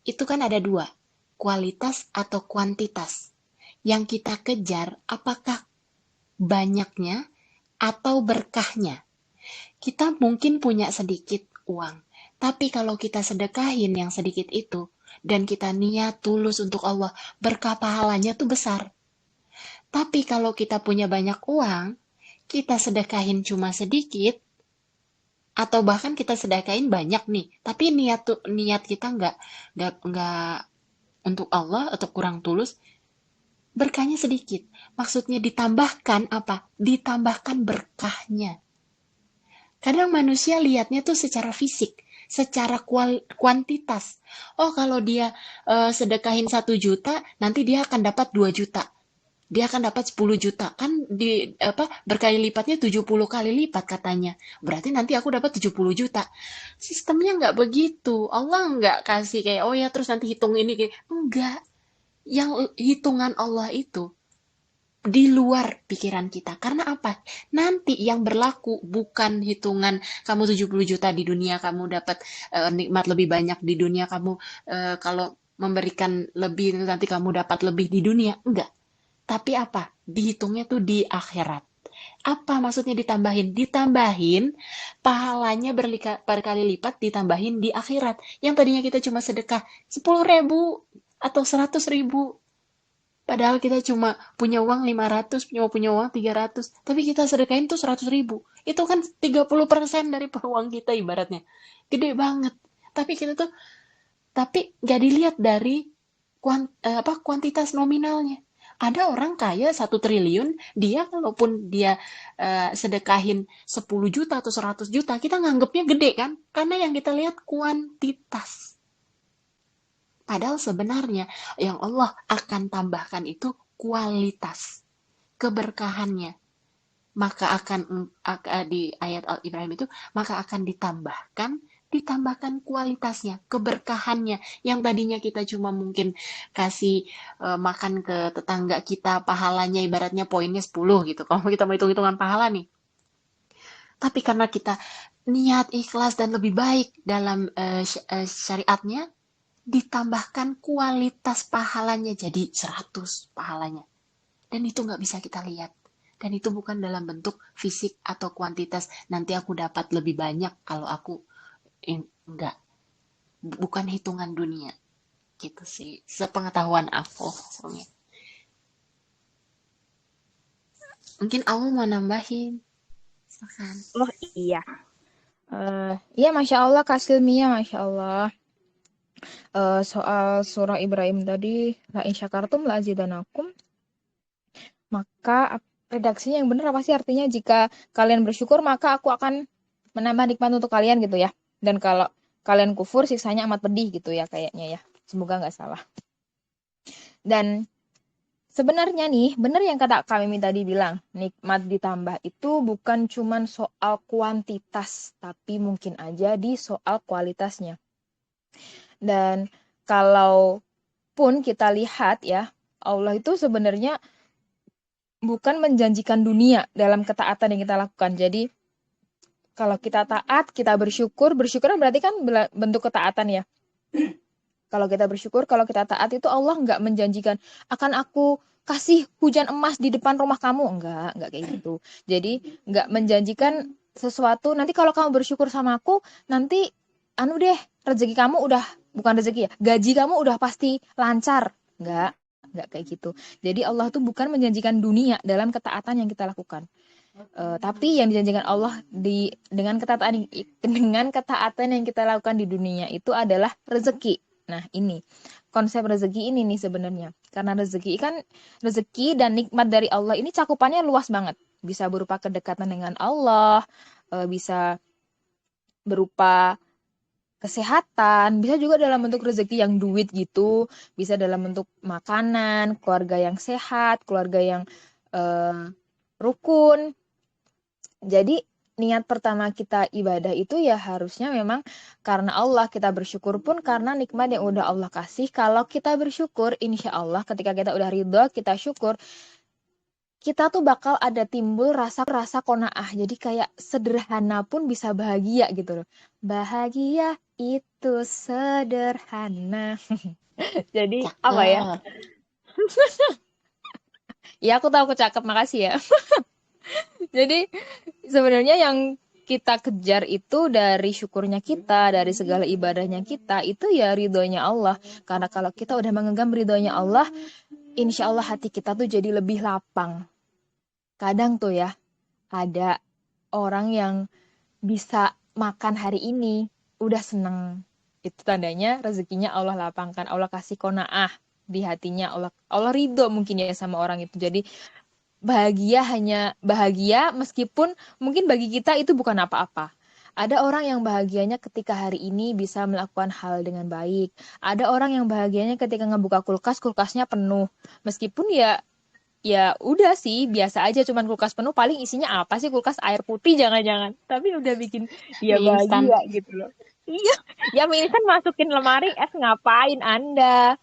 itu kan ada dua, kualitas atau kuantitas. Yang kita kejar apakah banyaknya atau berkahnya. Kita mungkin punya sedikit uang, tapi kalau kita sedekahin yang sedikit itu, dan kita niat tulus untuk Allah, berkah pahalanya tuh besar. Tapi kalau kita punya banyak uang, kita sedekahin cuma sedikit, atau bahkan kita sedekahin banyak nih, tapi niat kita nggak untuk Allah atau kurang tulus, berkahnya sedikit. Maksudnya ditambahkan apa? Ditambahkan berkahnya. Kadang manusia lihatnya tuh secara fisik, secara kuantitas. Oh, kalau dia sedekahin 1 juta, nanti dia akan dapat 2 juta. Dia akan dapat 10 juta. Kan berkali lipatnya 70 kali lipat katanya. Berarti nanti aku dapat 70 juta. Sistemnya nggak begitu. Allah nggak kasih kayak, oh ya terus nanti hitung ini. Enggak. Yang hitungan Allah itu di luar pikiran kita. Karena apa? Nanti yang berlaku bukan hitungan kamu 70 juta di dunia, kamu dapat nikmat lebih banyak di dunia, kamu kalau memberikan lebih nanti kamu dapat lebih di dunia. Enggak. Tapi apa? Dihitungnya tuh di akhirat. Apa maksudnya ditambahin? Ditambahin pahalanya berkali lipat ditambahin di akhirat. Yang tadinya kita cuma sedekah 10.000 atau 100.000. Padahal kita cuma punya uang 500, punya uang 300. Tapi kita sedekahin tuh 100.000. Itu kan 30% dari uang kita ibaratnya. Gede banget. Tapi kita tuh, tapi gak dilihat dari kuantitas nominalnya. Ada orang kaya 1 triliun, dia kalaupun dia sedekahin 10 juta atau 100 juta, kita nganggepnya gede kan? Karena yang kita lihat kuantitas. Padahal sebenarnya yang Allah akan tambahkan itu kualitas, keberkahannya. Maka akan di ayat Al-Ibrahim itu, maka akan ditambahkan kualitasnya, keberkahannya. Yang tadinya kita cuma mungkin kasih makan ke tetangga kita, pahalanya ibaratnya poinnya 10 gitu. Kalau kita mau hitung-hitungan pahala nih. Tapi karena kita niat ikhlas dan lebih baik dalam syariatnya, ditambahkan kualitas pahalanya jadi 100 pahalanya. Dan itu nggak bisa kita lihat. Dan itu bukan dalam bentuk fisik atau kuantitas. Nanti aku dapat lebih banyak kalau aku enggak. Bukan hitungan dunia. Gitu sih. Sepengetahuan aku. Mungkin aku mau nambahin. Silakan. Oh iya. Iya, Masya Allah, Kak Silmia, Masya Allah. Soal surah Ibrahim tadi, la in syakartum la azidanakum, maka redaksinya yang benar apa sih artinya? Jika kalian bersyukur, maka aku akan menambah nikmat untuk kalian gitu ya. Dan kalau kalian kufur, siksanya amat pedih gitu ya kayaknya ya. Semoga nggak salah. Dan sebenarnya nih, benar yang kata Kak Mimi tadi bilang, nikmat ditambah itu bukan cuman soal kuantitas, tapi mungkin aja di soal kualitasnya. Dan kalau pun kita lihat ya, Allah itu sebenarnya bukan menjanjikan dunia dalam ketaatan yang kita lakukan. Jadi kalau kita taat, kita bersyukur kan berarti kan bentuk ketaatan ya. Kalau kita bersyukur, kalau kita taat itu Allah nggak menjanjikan akan aku kasih hujan emas di depan rumah kamu. Enggak kayak gitu. Jadi nggak menjanjikan sesuatu, nanti kalau kamu bersyukur sama aku, nanti anu deh, rezeki kamu udah, bukan rezeki ya, gaji kamu udah pasti lancar. Enggak kayak gitu. Jadi Allah tuh bukan menjanjikan dunia dalam ketaatan yang kita lakukan. Tapi yang dijanjikan Allah dengan ketaatan yang kita lakukan di dunia itu adalah rezeki. Nah, ini konsep rezeki ini nih sebenarnya. Karena rezeki dan nikmat dari Allah ini cakupannya luas banget. Bisa berupa kedekatan dengan Allah, bisa berupa kesehatan, bisa juga dalam bentuk rezeki yang duit gitu, bisa dalam bentuk makanan, keluarga yang sehat, keluarga yang rukun. Jadi niat pertama kita ibadah itu ya harusnya memang karena Allah, kita bersyukur pun karena nikmat yang udah Allah kasih. Kalau kita bersyukur, insya Allah ketika kita udah ridho, kita syukur, kita tuh bakal ada timbul rasa qanaah. Jadi kayak sederhana pun bisa bahagia gitu loh. Bahagia itu sederhana. Jadi apa ya? Cakep. Ya aku tahu aku cakep, makasih ya. Jadi sebenarnya yang kita kejar itu dari syukurnya kita, dari segala ibadahnya kita, itu ya ridhonya Allah. Karena kalau kita udah menggenggam ridhonya Allah, insya Allah hati kita tuh jadi lebih lapang. Kadang tuh ya, ada orang yang bisa makan hari ini, udah seneng. Itu tandanya rezekinya Allah lapangkan, Allah kasih qanaah di hatinya, Allah ridho mungkin ya sama orang itu. Jadi bahagia meskipun mungkin bagi kita itu bukan apa-apa. Ada orang yang bahagianya ketika hari ini bisa melakukan hal dengan baik. Ada orang yang bahagianya ketika ngebuka kulkasnya penuh. Meskipun ya udah sih biasa aja, cuman kulkas penuh, paling isinya apa sih, kulkas air putih jangan-jangan. Tapi udah bikin dia Mie instan. bahagia gitu loh. Iya, ya mie instan masukin lemari es, ngapain Anda?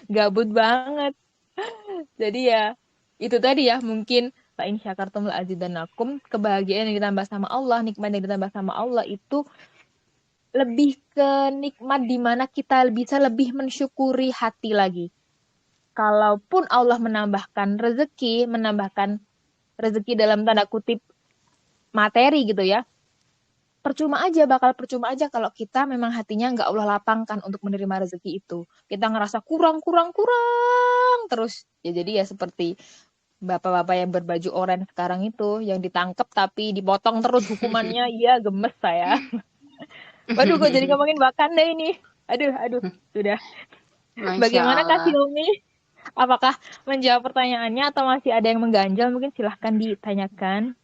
Gabut banget. Jadi ya itu tadi ya, mungkin la in syakartum la azidannakum, kebahagiaan yang ditambah sama Allah, nikmat yang ditambah sama Allah itu lebih ke nikmat di mana kita bisa lebih mensyukuri hati lagi. Kalaupun Allah menambahkan rezeki dalam tanda kutip materi gitu ya, bakal percuma aja kalau kita memang hatinya nggak Allah lapangkan untuk menerima rezeki itu. Kita ngerasa kurang terus. Ya jadi ya seperti bapak-bapak yang berbaju oranye sekarang itu, yang ditangkap tapi dipotong terus hukumannya. Iya, gemes saya. Waduh, gue jadi ngomongin Wakanda ini. Aduh, sudah. Masya Bagaimana Kak Allah. Hilmi? Apakah menjawab pertanyaannya atau masih ada yang mengganjal? Mungkin silahkan ditanyakan.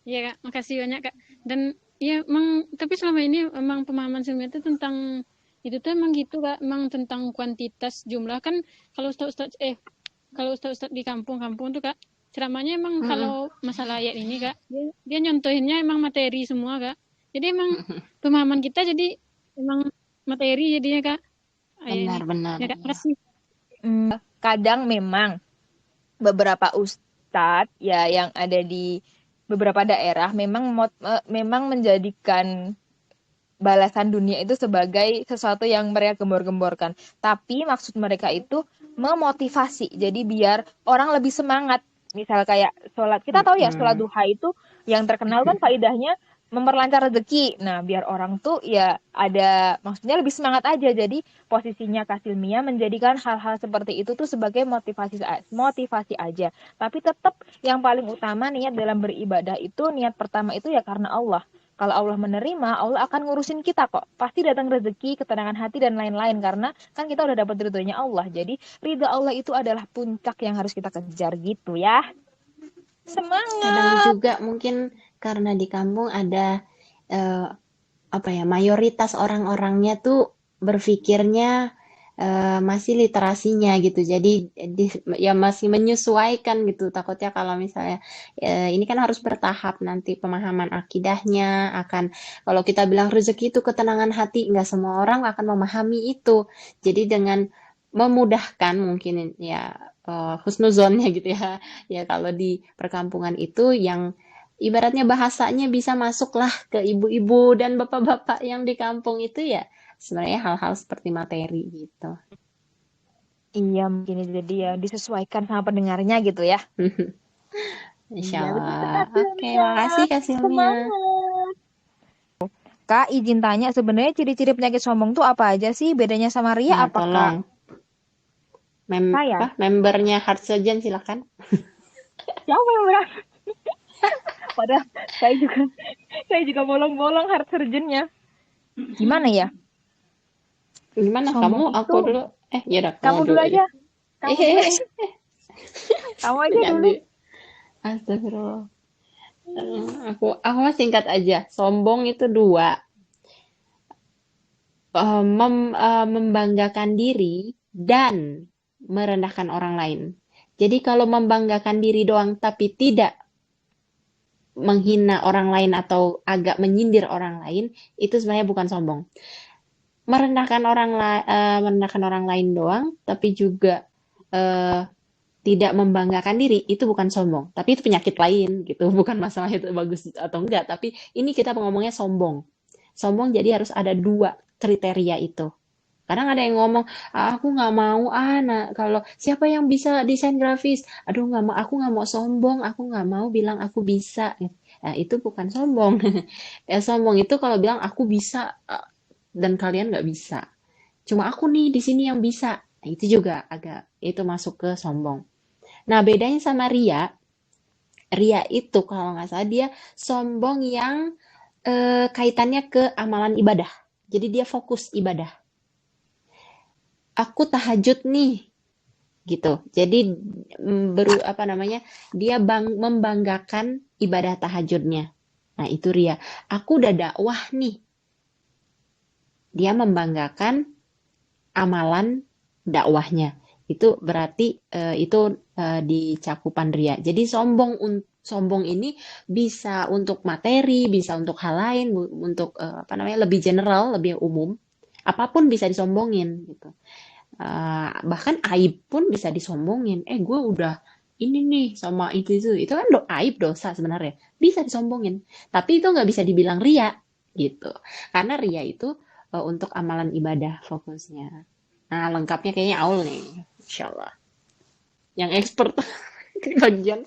Iya Kak, makasih banyak Kak. Dan ya emang, tapi selama ini emang pemahaman Silmi itu tentang itu tuh emang gitu Kak, emang tentang kuantitas jumlah kan. Kalau ustaz di kampung-kampung tuh Kak, ceramahnya emang kalau masalah ayat ini Kak, dia nyontohinnya emang materi semua Kak. Jadi emang pemahaman kita jadi emang materi jadinya Kak. Ayat ini. Benar. Ya Kak, makasih. Kadang memang beberapa ustadz ya yang ada di beberapa daerah memang menjadikan balasan dunia itu sebagai sesuatu yang mereka gembor-gemborkan. Tapi maksud mereka itu memotivasi. Jadi biar orang lebih semangat. Misal kayak sholat. Kita tahu ya sholat duha itu yang terkenal kan faedahnya memperlancar rezeki. Nah, biar orang tuh ya ada, maksudnya lebih semangat aja. Jadi posisinya Kak Silmia menjadikan hal-hal seperti itu tuh sebagai motivasi aja. Tapi tetap yang paling utama niat dalam beribadah itu, niat pertama itu ya karena Allah. Kalau Allah menerima, Allah akan ngurusin kita kok. Pasti datang rezeki, ketenangan hati, dan lain-lain. Karena kan kita udah dapat ridhonya Allah. Jadi ridho Allah itu adalah puncak yang harus kita kejar gitu ya. Semangat! Kadang juga mungkin karena di kampung ada mayoritas orang-orangnya tuh berpikirnya masih literasinya gitu. Jadi ya masih menyesuaikan gitu. Takutnya kalau misalnya ini kan harus bertahap nanti pemahaman akidahnya akan kalau kita bilang rezeki itu ketenangan hati, nggak semua orang akan memahami itu. Jadi dengan memudahkan mungkin ya husnuzonnya gitu ya. Ya kalau di perkampungan itu yang ibaratnya bahasanya bisa masuklah ke ibu-ibu dan bapak-bapak yang di kampung itu ya sebenarnya hal-hal seperti materi gitu. Iya, mungkin itu jadi ya disesuaikan sama pendengarnya gitu ya. Insya Iya, begitu Allah. Kak Oke, Silvia. makasih Kak Silvia. Semangat. Kak, izin tanya sebenarnya ciri-ciri penyakit sombong tuh apa aja sih? Bedanya sama ria Nah, apa Kak? tolong Saya? membernya Heart Surgeon silakan. Siapa yang berani? Padahal saya juga bolong-bolong heart surgeon-nya. Gimana ya? Gimana kamu? Sombong Aku itu. dulu. Ya udah kamu Kamu dulu dulu aja. aja. Kamu dulu deh. Kamu aja dulu. Ganti. Astagfirullah. Aku mah singkat aja. Sombong itu dua. Membanggakan diri dan merendahkan orang lain. Jadi kalau membanggakan diri doang tapi tidak menghina orang lain atau agak menyindir orang lain, itu sebenarnya bukan sombong. Merendahkan orang lain doang, tapi juga eh, tidak membanggakan diri, itu bukan sombong. Tapi itu penyakit lain gitu, bukan masalah itu bagus atau enggak. Tapi ini kita ngomongnya sombong. Sombong jadi harus ada dua kriteria itu. Kadang ada yang ngomong, aku nggak mau, nah kalau siapa yang bisa desain grafis, aduh nggak mau, aku nggak mau sombong, aku nggak mau bilang aku bisa. Nah, itu bukan sombong. Sombong itu kalau bilang aku bisa dan kalian nggak bisa. Cuma aku nih di sini yang bisa. Nah, itu juga agak itu masuk ke sombong. Nah, bedanya sama ria, ria itu kalau nggak salah dia sombong yang kaitannya ke amalan ibadah. Jadi dia fokus ibadah. Aku tahajud nih, gitu. Jadi apa namanya? Dia membanggakan ibadah tahajudnya. Nah, itu ria. Aku udah dakwah nih. Dia membanggakan amalan dakwahnya. Itu berarti itu di cakupan ria. Jadi sombong ini bisa untuk materi, bisa untuk hal lain, untuk apa namanya lebih general, lebih umum. Apapun bisa disombongin gitu. Bahkan aib pun bisa disombongin. Gue udah ini nih sama itu kan aib dosa sebenarnya bisa disombongin. Tapi itu nggak bisa dibilang ria gitu. Karena ria itu untuk amalan ibadah fokusnya. Nah, lengkapnya kayaknya Aul nih, insya Allah. Yang expert bagian.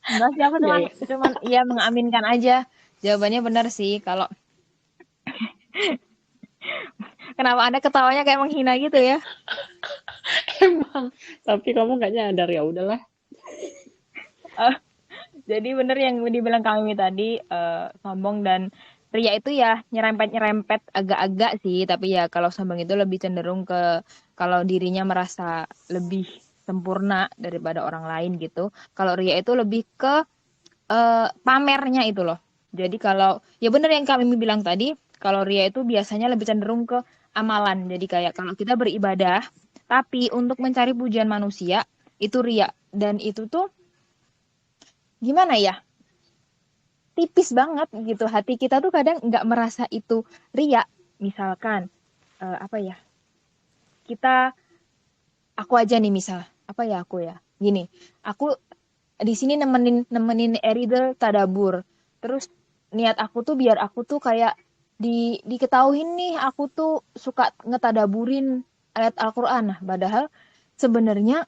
Enggak sih, aku Ya, ya. cuman ya mengaminkan aja. Jawabannya benar sih. Kalau kenapa Anda ketawanya kayak menghina gitu ya? Emang. Tapi kamu nggak nyadar ya udahlah. Jadi bener yang dibilang kami tadi, sombong dan ria itu ya nyerempet-nyerempet agak-agak sih, tapi ya kalau sombong itu lebih cenderung ke kalau dirinya merasa lebih sempurna daripada orang lain gitu. Kalau ria itu lebih ke pamernya itu loh. Jadi kalau ya bener yang kami bilang tadi, kalau ria itu biasanya lebih cenderung ke amalan. Jadi kayak kalau kita beribadah, tapi untuk mencari pujian manusia itu ria dan itu tuh gimana ya? Tipis banget gitu. Hati kita tuh kadang nggak merasa itu ria. Misalkan apa ya? Aku aja nih misal, apa ya aku ya? Gini, aku di sini nemenin nemenin Eridel tadabur. Terus niat aku tuh biar aku tuh kayak diketahuin nih aku tuh suka ngetadaburin ayat Al-Qur'an. Nah, padahal sebenarnya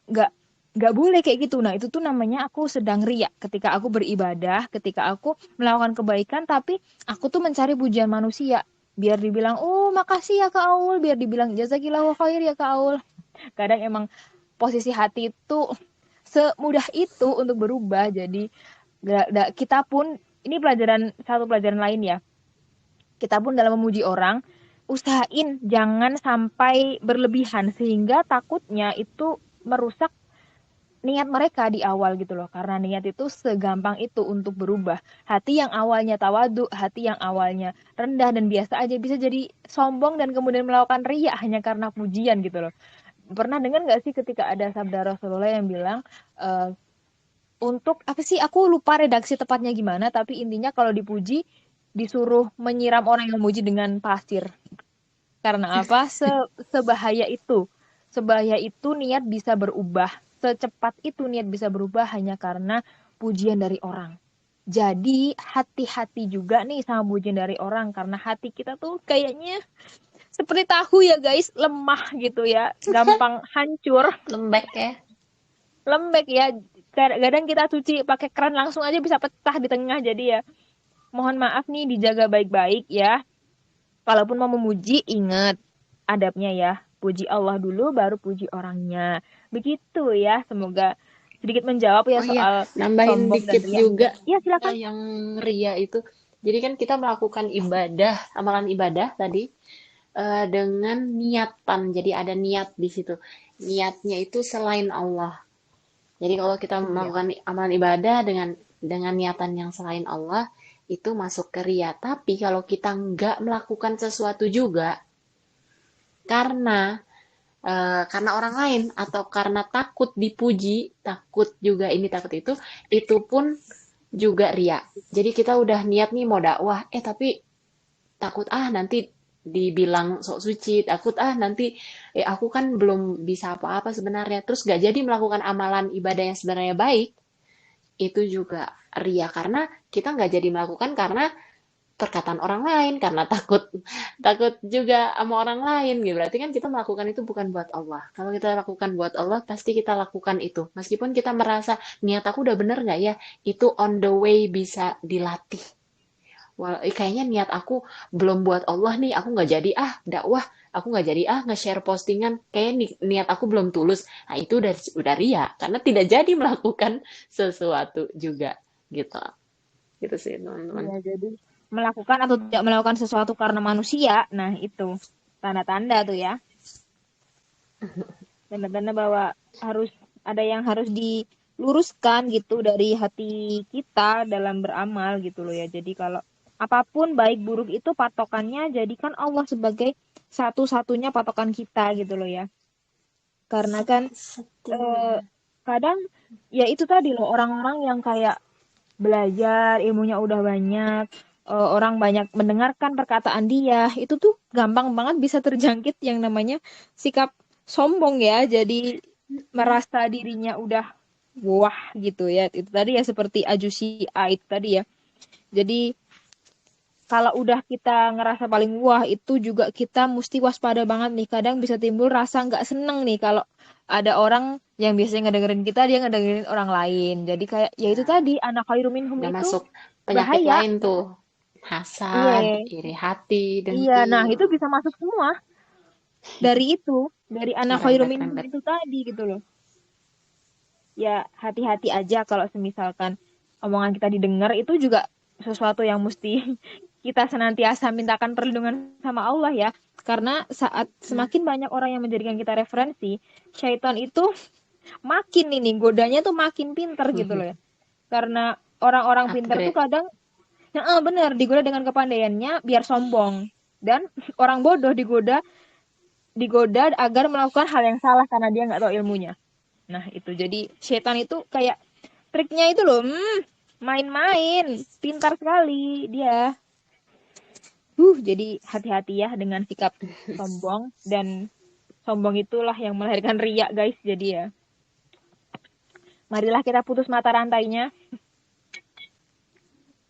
nggak boleh kayak gitu. Nah, itu tuh namanya aku sedang riak ketika aku beribadah, ketika aku melakukan kebaikan tapi aku tuh mencari pujian manusia. Biar dibilang, "Oh, makasih ya Kak Aul." Biar dibilang, "Jazakillahu khair ya Kak Aul." Kadang emang posisi hati itu semudah itu untuk berubah. Jadi kita pun ini satu pelajaran lain ya. Kita pun dalam memuji orang usahain jangan sampai berlebihan sehingga takutnya itu merusak niat mereka di awal gitu loh. Karena niat itu segampang itu untuk berubah. Hati yang awalnya tawadu, hati yang awalnya rendah dan biasa aja bisa jadi sombong dan kemudian melakukan riya hanya karena pujian gitu loh. Pernah dengar nggak sih ketika ada sabda Rasulullah yang bilang eh, untuk apa sih, aku lupa redaksi tepatnya gimana, tapi intinya kalau dipuji disuruh menyiram orang yang memuji dengan pasir. Karena apa? Sebahaya itu. Sebahaya itu niat bisa berubah. Secepat itu niat bisa berubah hanya karena pujian dari orang. Jadi hati-hati juga nih sama pujian dari orang. Karena hati kita tuh kayaknya seperti tahu ya guys, lemah gitu ya. Gampang hancur, Lembek ya. lembek ya. Kadang kita cuci pakai keran langsung aja bisa pecah di tengah. Jadi ya mohon maaf nih, dijaga baik-baik ya. Kalaupun mau memuji, ingat adabnya ya. Puji Allah dulu, baru puji orangnya. Begitu ya. Semoga sedikit menjawab ya Oh iya, soal nambahin sombong dan dikit riya. juga Ya silakan. yang ria itu. Jadi kan kita melakukan ibadah, amalan ibadah tadi dengan niatan. Jadi ada niat di situ. Niatnya itu selain Allah. Jadi kalau kita Iya. melakukan amalan ibadah dengan niatan yang selain Allah, itu masuk ke ria. Tapi kalau kita nggak melakukan sesuatu juga karena karena orang lain atau karena takut dipuji, takut juga ini takut itu pun juga ria. Jadi kita udah niat nih mau dakwah, tapi takut nanti dibilang sok suci, takut nanti aku kan belum bisa apa-apa sebenarnya, terus gak jadi melakukan amalan ibadah yang sebenarnya baik, itu juga ria karena kita nggak jadi melakukan karena perkataan orang lain, karena takut takut juga sama orang lain gitu. Berarti kan kita melakukan itu bukan buat Allah. Kalau kita lakukan buat Allah, pasti kita lakukan itu. Meskipun kita merasa niat aku udah bener nggak ya, itu on the way bisa dilatih. Kayaknya niat aku belum buat Allah nih, aku nggak jadi dakwah, aku nggak jadi nge-share postingan, kayak niat aku belum tulus. Nah itu udah ria, karena tidak jadi melakukan sesuatu juga gitu. Gitu sih teman-teman. Iya, jadi melakukan atau tidak melakukan sesuatu karena manusia, nah itu tanda-tanda tuh ya. Tanda-tanda bahwa harus ada yang harus diluruskan gitu dari hati kita dalam beramal gitu loh ya. Jadi kalau apapun baik buruk itu patokannya jadikan Allah sebagai satu-satunya patokan kita gitu loh ya. Karena kan eh, kadang ya itu tadi loh, orang-orang yang kayak belajar ilmunya udah banyak, orang banyak mendengarkan perkataan dia, itu tuh gampang banget bisa terjangkit yang namanya sikap sombong ya. Jadi merasa dirinya udah wah gitu ya. Itu tadi ya seperti Ajusi A itu tadi ya. Jadi kalau udah kita ngerasa paling wah itu juga kita mesti waspada banget nih. Kadang bisa timbul rasa nggak seneng nih kalau ada orang yang biasanya ngedengerin kita, dia ngedengerin orang lain. Jadi kayak ya itu tadi, anak khairum minhum Udah itu masuk penyakit bahaya. lain tuh. Hasad, Iya, iri hati, iya. Nah, dengki, itu bisa masuk semua dari anak khairum minhum merembet-rembet. itu tadi gitu loh. Ya, hati-hati aja kalau semisalkan omongan kita didengar, itu juga sesuatu yang mesti kita senantiasa mintakan perlindungan sama Allah ya. Karena saat semakin banyak orang yang menjadikan kita referensi, syaitan itu makin ini godanya tuh makin pinter gitu loh ya. Karena orang-orang pinter tuh Upgrade. kadang bener digoda dengan kepandaiannya biar sombong, dan orang bodoh digoda agar melakukan hal yang salah karena dia nggak tahu ilmunya. Nah itu jadi setan itu kayak triknya itu loh, main-main, pintar sekali dia. Jadi hati-hati ya dengan sikap sombong, dan sombong itulah yang melahirkan riya guys. Jadi ya marilah kita putus mata rantainya.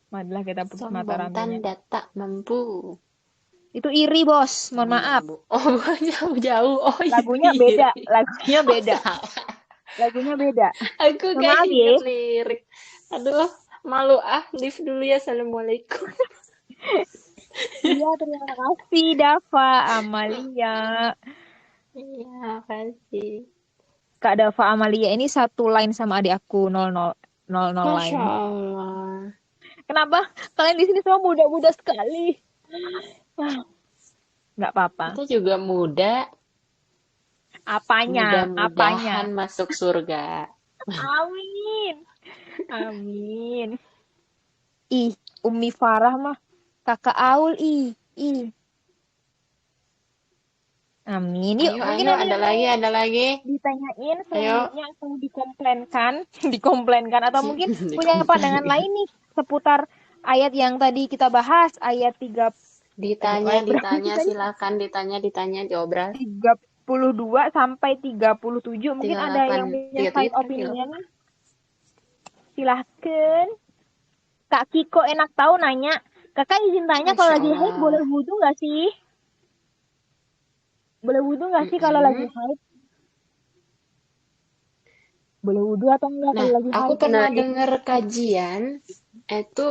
Marilah kita putus mata Sombong rantainya. tanda tak mampu. Itu iri bos, mohon maaf. Bu. Oh, jauh-jauh. Oh, Lagunya iri. beda, lagunya Oh, beda, salah. lagunya beda. Aku Mohon gak maaf ya. inget lirik. Aduh, malu leave dulu ya. Assalamualaikum. Iya, terima kasih Dava Amalia. Iya, kasih. Kak Dava Amalia ini satu line sama adik aku, 00 Masya line. Allah. Kenapa kalian di sini semua muda-muda sekali? Nggak apa-apa. Kita juga muda, Apanya? mudah-mudahan masuk surga. Amin. Amin. Ih, Umi Farah mah kakak Aul ih. Amin. Yuk, Ayo, mungkin ayo, ada yang mau ada lagi. ditanyain Ayo. selanjutnya atau dikomplainkan atau mungkin punya pandangan lain nih seputar ayat yang tadi kita bahas, ayat 3 Ditanya, ayat berapa sih tadi? silakan ditanya, diobral. 32 sampai 37. Mungkin ada yang 38, punya 37 side kan opinion nih. Silahkan. Kak Kiko enak tahu nanya. Kakak izin tanya kalau Masya lagi haid boleh Allah. wudhu nggak sih? Boleh wudhu nggak sih kalau lagi Mm-mm. haid? Boleh wudhu atau enggak Nah, kalau lagi aku haid? pernah dengar kajian itu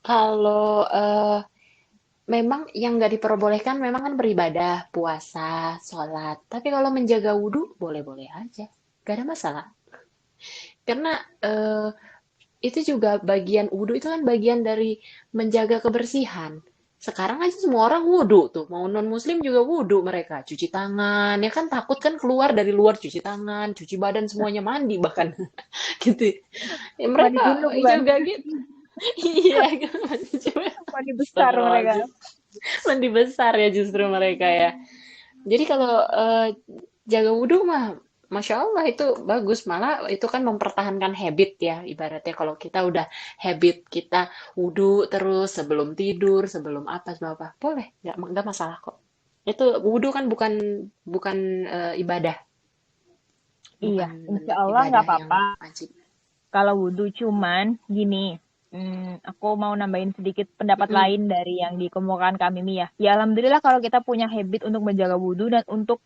kalau memang yang nggak diperbolehkan memang kan beribadah, puasa, sholat. Tapi kalau menjaga wudhu boleh-boleh aja, gak ada masalah. Karena itu juga bagian wudhu itu kan bagian dari menjaga kebersihan. Sekarang aja semua orang wudhu tuh, mau non muslim juga wudhu mereka, cuci tangan, ya kan takut kan keluar dari luar cuci tangan, cuci badan semuanya mandi bahkan gitu. Ya, Mandi mereka junub bukan? juga gitu. Iya, mandi juga. Mandi besar mereka. Astagfirullahaladzim. Mandi besar ya justru mereka ya. Jadi kalau jaga wudhu mah, Masya Allah itu bagus. Malah itu kan mempertahankan habit ya. Ibaratnya kalau kita udah habit, kita wudhu terus sebelum tidur, sebelum apa, sebelum apa. Boleh, nggak masalah kok. Itu wudhu kan bukan bukan ibadah. Iya, Bukan insya bentuk Allah nggak ibadah yang apa-apa wajib. kalau wudhu. Cuman gini, aku mau nambahin sedikit pendapat Mm-mm. lain dari yang dikemukakan Kak Mimi ya. Ya alhamdulillah kalau kita punya habit untuk menjaga wudhu dan untuk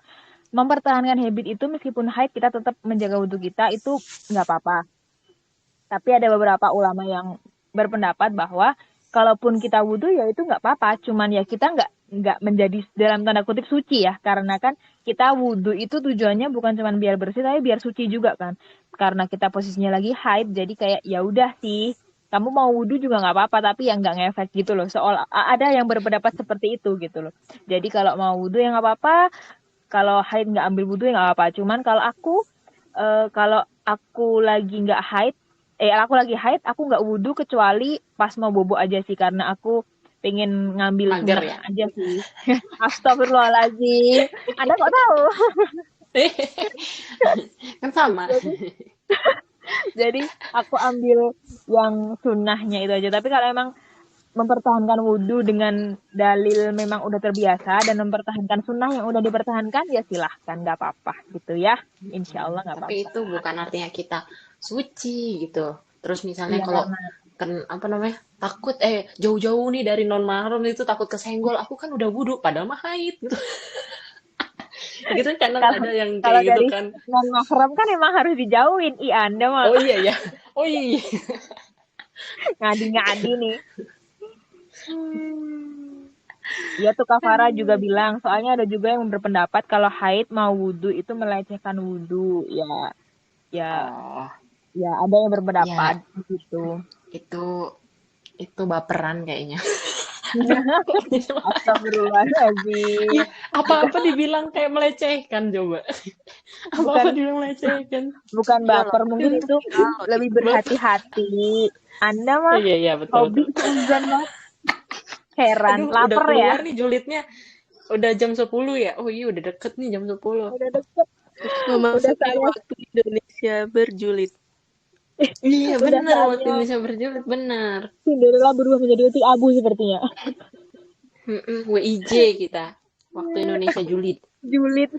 mempertahankan habit itu meskipun haid kita tetap menjaga wudhu kita itu nggak apa-apa. Tapi ada beberapa ulama yang berpendapat bahwa kalaupun kita wudhu ya itu nggak apa-apa. Cuman ya kita nggak menjadi dalam tanda kutip suci ya. Karena kan kita wudhu itu tujuannya bukan cuma biar bersih tapi biar suci juga kan. Karena kita posisinya lagi haid jadi kayak ya udah sih. Kamu mau wudhu juga nggak apa-apa tapi yang nggak ngefek gitu loh. Seolah ada yang berpendapat seperti itu gitu loh. Jadi kalau mau wudhu ya nggak apa-apa. Kalau haid nggak ambil wudhu ya nggak apa-apa. Cuman kalau aku lagi nggak haid, aku lagi haid, aku nggak wudhu kecuali pas mau bobo aja sih karena aku pengen ngambil Mager sunnah ya. aja sih. Astagfirullahaladzim. Anda kok tahu? Kan sama. Jadi aku ambil yang sunnahnya itu aja. Tapi kalau emang mempertahankan wudhu dengan dalil memang udah terbiasa dan mempertahankan sunnah yang udah dipertahankan ya silahkan nggak apa-apa gitu ya. Insya Allah nggak Tapi apa-apa. itu bukan artinya kita suci gitu. Terus misalnya Iya kalau karena kan apa namanya takut jauh-jauh nih dari non mahram itu takut kesenggol, aku kan udah wudhu padahal mah haid gitu. Gitu kadang kalau ada yang kalau kayak gitu dari kan. non mahram kan emang harus dijauhin. Anda mah Oh iya ya. Oh iya. ngadi-ngadi nih. Ya tuh Kak Farah juga bilang, soalnya ada juga yang berpendapat kalau haid mau wudhu itu melecehkan wudhu. Ya, Oh, ya ada yang berpendapat ya gitu. itu baperan kayaknya. Astagfirullahaladzim. Iya, apa-apa dibilang kayak melecehkan coba. Apa-apa Bukan dibilang melecehkan. bukan Iyalah, baper, mungkin itu kalau lebih itu berhati-hati. Anda Oh mah iya betul hobi betul. seuzon banget. Heran, Aduh, udah lapar ya. keluar nih julidnya. Udah jam 10 ya? Oh iya, udah deket nih jam 10. Udah deket, udah memasuki saatnya, waktu Indonesia berjulid. Iya, udah bener. Waktu saatnya Indonesia berjulid, bener. Cinderella berubah menjadi utik abu sepertinya. WIJ kita. Waktu Indonesia julid. Julid.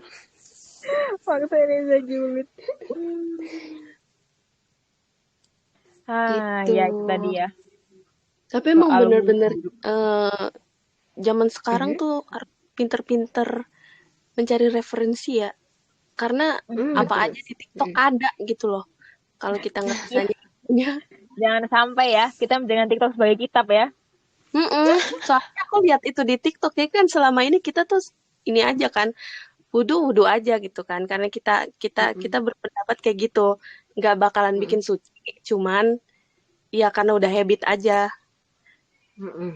Waktu Indonesia julid. Gitu. Ya itu tadi ya. Tapi emang Soal bener-bener wudhu. zaman sekarang Mhm. tuh harus pinter-pinter mencari referensi ya. Karena apa Betul. aja di TikTok ada gitu loh. Kalau kita nggak bisa nyarinya. Jangan sampai ya, kita dengan TikTok sebagai kitab ya. Soalnya aku lihat itu di TikTok ya kan selama ini kita tuh ini aja kan wudhu aja gitu kan karena kita berpendapat kayak gitu nggak bakalan bikin suci cuman ya karena udah habit aja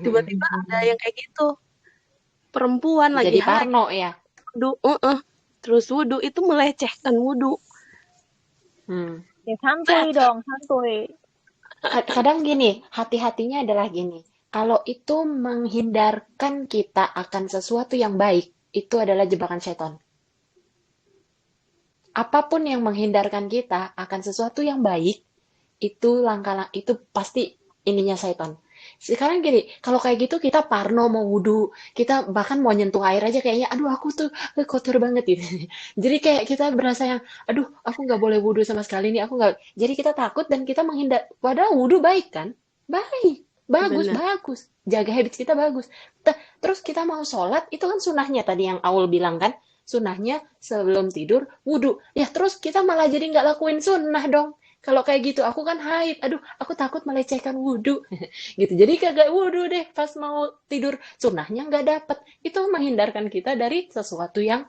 tiba-tiba ada yang kayak gitu perempuan lagi Jadi haid parno ya. wudhu terus wudhu itu melecehkan wudhu Hmm. Ya santuy dong, santuy. Kadang gini, hati-hatinya adalah gini. Kalau itu menghindarkan kita akan sesuatu yang baik, itu adalah jebakan setan. Apapun yang menghindarkan kita akan sesuatu yang baik, itu langkah itu pasti ininya setan. Sekarang gini, kalau kayak gitu kita parno mau wudhu, kita bahkan mau nyentuh air aja kayaknya, aduh aku tuh kotor banget gitu. Jadi kayak kita berasa yang, aduh aku nggak boleh wudhu sama sekali nih, aku nggak. Jadi kita takut dan kita menghindar. Padahal wudhu baik kan? Baik, bagus, Benar. bagus. Jaga habits kita bagus. Terus kita mau sholat, itu kan sunahnya tadi yang Aul bilang kan, sunahnya sebelum tidur wudhu. Ya terus kita malah jadi nggak lakuin sunnah dong. Kalau kayak gitu, aku kan haid. Aduh, aku takut melecehkan wudhu. Gitu. Jadi kagak wudhu deh pas mau tidur. Sunnahnya nggak dapet. Itu menghindarkan kita dari sesuatu yang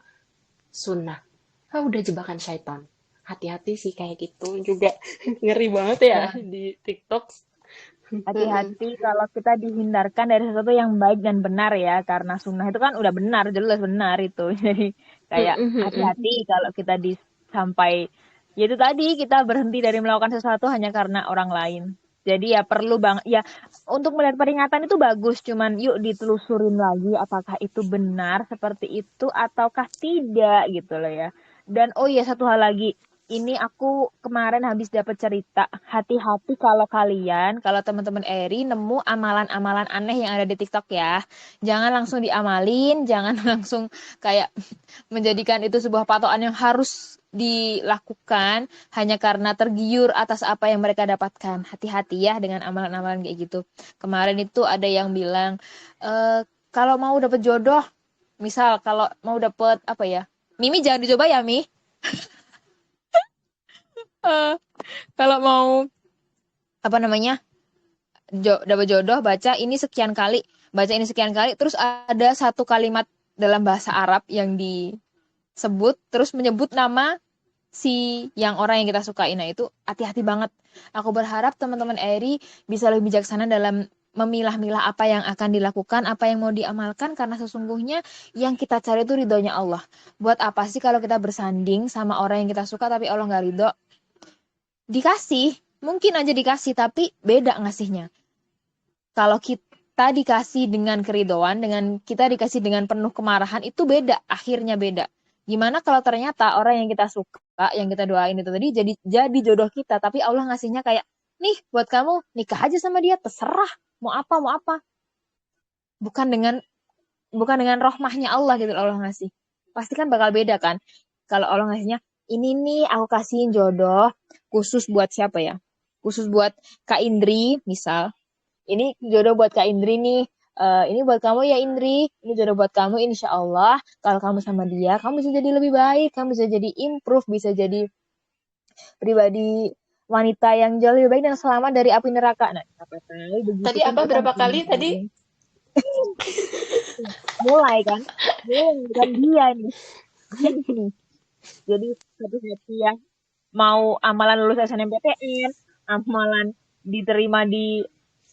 sunnah. Ah, udah jebakan syaitan. Hati-hati sih kayak gitu juga. Ngeri banget ya Ya, di TikTok. Mm-mm. hati-hati kalau kita dihindarkan dari sesuatu yang baik dan benar ya, karena sunnah itu kan udah benar, jelas benar itu. Jadi kayak Mm-mm, mm-mm. hati-hati kalau kita sampai, ya itu tadi kita berhenti dari melakukan sesuatu hanya karena orang lain. Jadi ya perlu bang, ya untuk melihat peringatan itu bagus, cuman yuk ditelusurin lagi apakah itu benar seperti itu ataukah tidak gitu loh ya. Dan oh iya satu hal lagi, ini aku kemarin habis dapat cerita. Hati-hati kalau teman-teman Eri nemu amalan-amalan aneh yang ada di TikTok ya. Jangan langsung diamalin, jangan langsung kayak menjadikan itu sebuah patokan yang harus dilakukan hanya karena tergiur atas apa yang mereka dapatkan. Hati-hati ya dengan amalan-amalan kayak gitu. Kemarin itu ada yang bilang, kalau mau dapet jodoh, misal kalau mau dapet apa ya, Mimi jangan dicoba ya Mi. Eh, kalau mau apa namanya dapat jodoh baca ini sekian kali terus ada satu kalimat dalam bahasa Arab yang disebut terus menyebut nama si yang orang yang kita sukai. Nah itu hati-hati banget. Aku berharap teman-teman Eri bisa lebih bijaksana dalam memilah-milah apa yang akan dilakukan, apa yang mau diamalkan, karena sesungguhnya yang kita cari itu ridhonya Allah. Buat apa sih kalau kita bersanding sama orang yang kita suka tapi Allah nggak ridho? Dikasih, mungkin aja dikasih tapi beda ngasihnya. Kalau kita dikasih dengan keridoan, dengan kita dikasih dengan penuh kemarahan, itu beda, akhirnya beda. Gimana kalau ternyata orang yang kita suka, yang kita doain itu tadi jadi jodoh kita, tapi Allah ngasihnya kayak, nih buat kamu nikah aja sama dia, terserah mau apa mau apa. Bukan dengan bukan dengan rahmahnya Allah gitu Allah ngasih. Pasti kan bakal beda kan? Kalau Allah ngasihnya, ini nih aku kasihin jodoh khusus buat siapa ya? Khusus buat Kak Indri misal, ini jodoh buat Kak Indri nih. Ini buat kamu ya Indri, ini jodoh buat kamu insya Allah. Kalau kamu sama dia, kamu bisa jadi lebih baik, kamu bisa jadi improve, bisa jadi pribadi wanita yang jauh lebih baik dan selamat dari api neraka. Nah, apa tahu begitu Tadi kan apa kita berapa kali tadi? mulai kan dia nih. Jadi hati-hati ya, mau amalan lulus SNMPTN, amalan diterima di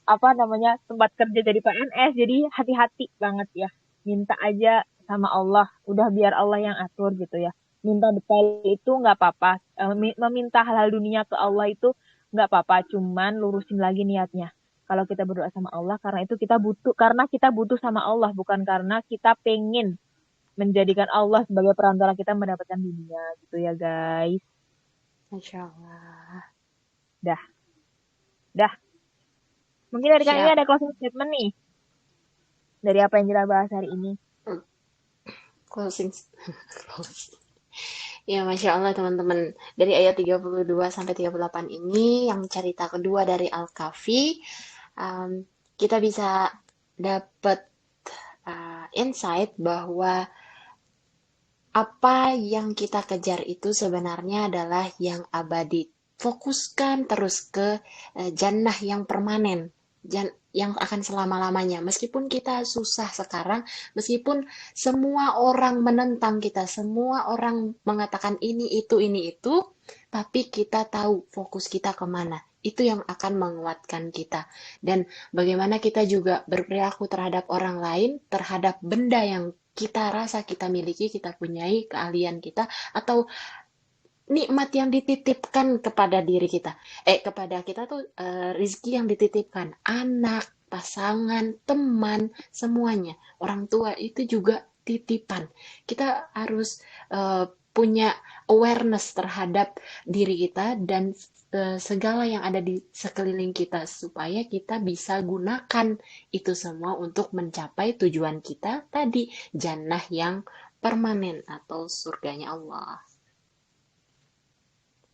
apa namanya tempat kerja jadi PNS, jadi hati-hati banget ya, minta aja sama Allah, udah biar Allah yang atur gitu ya. Minta detail itu nggak apa-apa. Meminta hal-hal dunia ke Allah itu nggak apa-apa, cuman lurusin lagi niatnya. Kalau kita berdoa sama Allah karena kita butuh sama Allah, bukan karena kita pengen menjadikan Allah sebagai perantara kita mendapatkan dunia gitu ya guys. Masya Allah. Dah, dah. Mungkin dari kalian Siap. ada closing statement nih dari apa yang kita bahas hari ini. Closing. Ya, Masya Allah teman-teman. Dari ayat 32 sampai 38 ini, yang cerita kedua dari Al-Kahfi, kita bisa dapat insight bahwa apa yang kita kejar itu sebenarnya adalah yang abadi. Fokuskan terus ke jannah yang permanen, yang akan selama-lamanya. Meskipun kita susah sekarang, meskipun semua orang menentang kita, semua orang mengatakan ini, itu, tapi kita tahu fokus kita kemana. Itu yang akan menguatkan kita. Dan bagaimana kita juga berperilaku terhadap orang lain, terhadap benda yang kita rasa kita miliki, kita punyai keahlian kita, atau nikmat yang dititipkan kepada diri kita. Kepada kita tuh rizki yang dititipkan. Anak, pasangan, teman, semuanya. Orang tua itu juga titipan. Kita harus punya awareness terhadap diri kita dan segala yang ada di sekeliling kita supaya kita bisa gunakan itu semua untuk mencapai tujuan kita tadi, jannah yang permanen atau surganya Allah.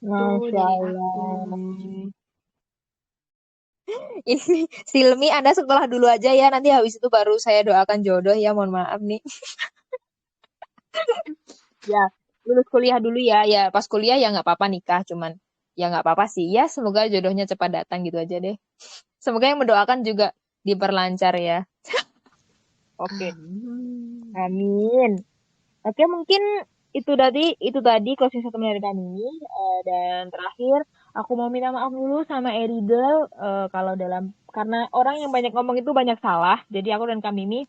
Itu Masya dari aku. Allah. Ini Silmi, Anda sekolah dulu aja ya. Nanti habis itu baru saya doakan jodoh ya. Mohon maaf nih. Ya, lulus kuliah dulu ya. Ya, pas kuliah ya nggak apa-apa nikah. Cuman ya nggak apa-apa sih. Ya, semoga jodohnya cepat datang gitu aja deh. Semoga yang mendoakan juga diperlancar ya. Oke, Amin. amin. Oke, mungkin itu tadi closing statement dari kami. Dan terakhir, aku mau minta maaf dulu sama Eridel kalau karena orang yang banyak ngomong itu banyak salah. Jadi aku dan Kak Mimi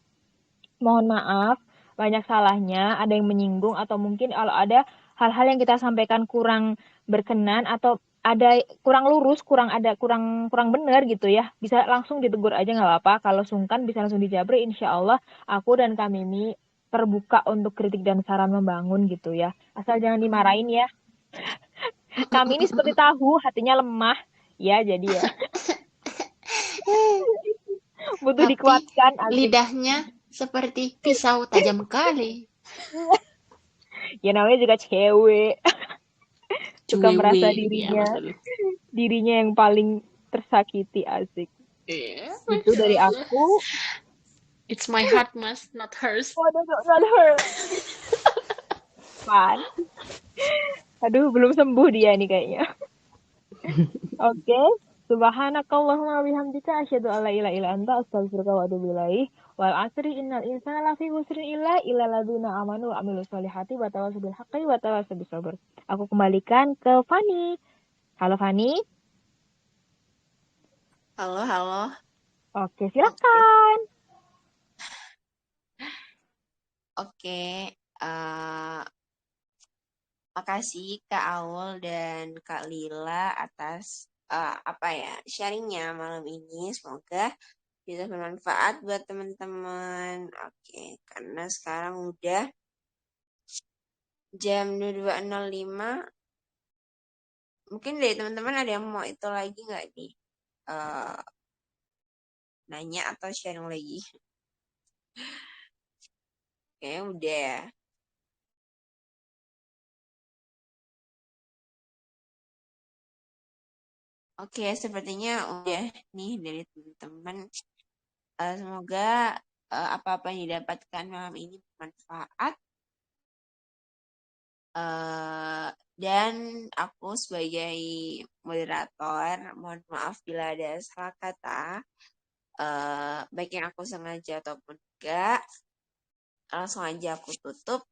mohon maaf, banyak salahnya, ada yang menyinggung atau mungkin kalau ada hal-hal yang kita sampaikan kurang berkenan atau ada kurang lurus, kurang kurang benar gitu ya. Bisa langsung ditegur aja nggak apa-apa. Kalau sungkan bisa langsung dijabri. Insya Allah aku dan Kak Mimi terbuka untuk kritik dan saran membangun gitu ya. Asal jangan dimarahin ya. Kami ini seperti tahu, hatinya lemah. Ya, jadi ya butuh Tapi dikuatkan asik. lidahnya seperti pisau tajam kali. Ya namanya juga cewek, suka merasa Cuwewe, ya dirinya betul. dirinya yang paling tersakiti asik. Iya, Itu Masya dari Allah. aku. It's my heart, mas, not hers. Oh, not her. Pan. Aduh, belum sembuh dia nih kayaknya. Oke. Subhanakallahumma bihamdika asyhadu an la ilaha illa anta astaghfiruka wa atubu ilaik. Wal asri innal insana lafi khusrin illa ladzina amanu wa amilus solihati wa tawassaw bil haqqi wa tawassaw bis sabr. Aku kembalikan ke Fani. Halo Fani. Halo, halo. Oke, Oke, silakan. oke. Eh, Makasih Kak Aul dan Kak Lila atas apa ya sharingnya malam ini. Semoga bisa bermanfaat buat teman-teman. Oke, karena sekarang udah jam 22.05. Mungkin dari teman-teman ada yang mau itu lagi nggak nih? Eh, Nanya atau sharing lagi? Kayaknya udah ya. Oke, sepertinya udah nih dari teman-teman. Semoga apa-apa yang didapatkan malam ini bermanfaat. Dan aku sebagai moderator, mohon maaf bila ada salah kata, baik yang aku sengaja ataupun enggak. Langsung aja aku tutup.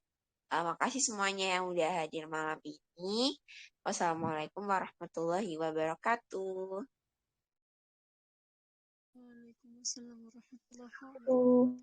Makasih semuanya yang udah hadir malam ini. Wassalamualaikum warahmatullahi wabarakatuh. Waalaikumsalam warahmatullahi wabarakatuh. Tuh.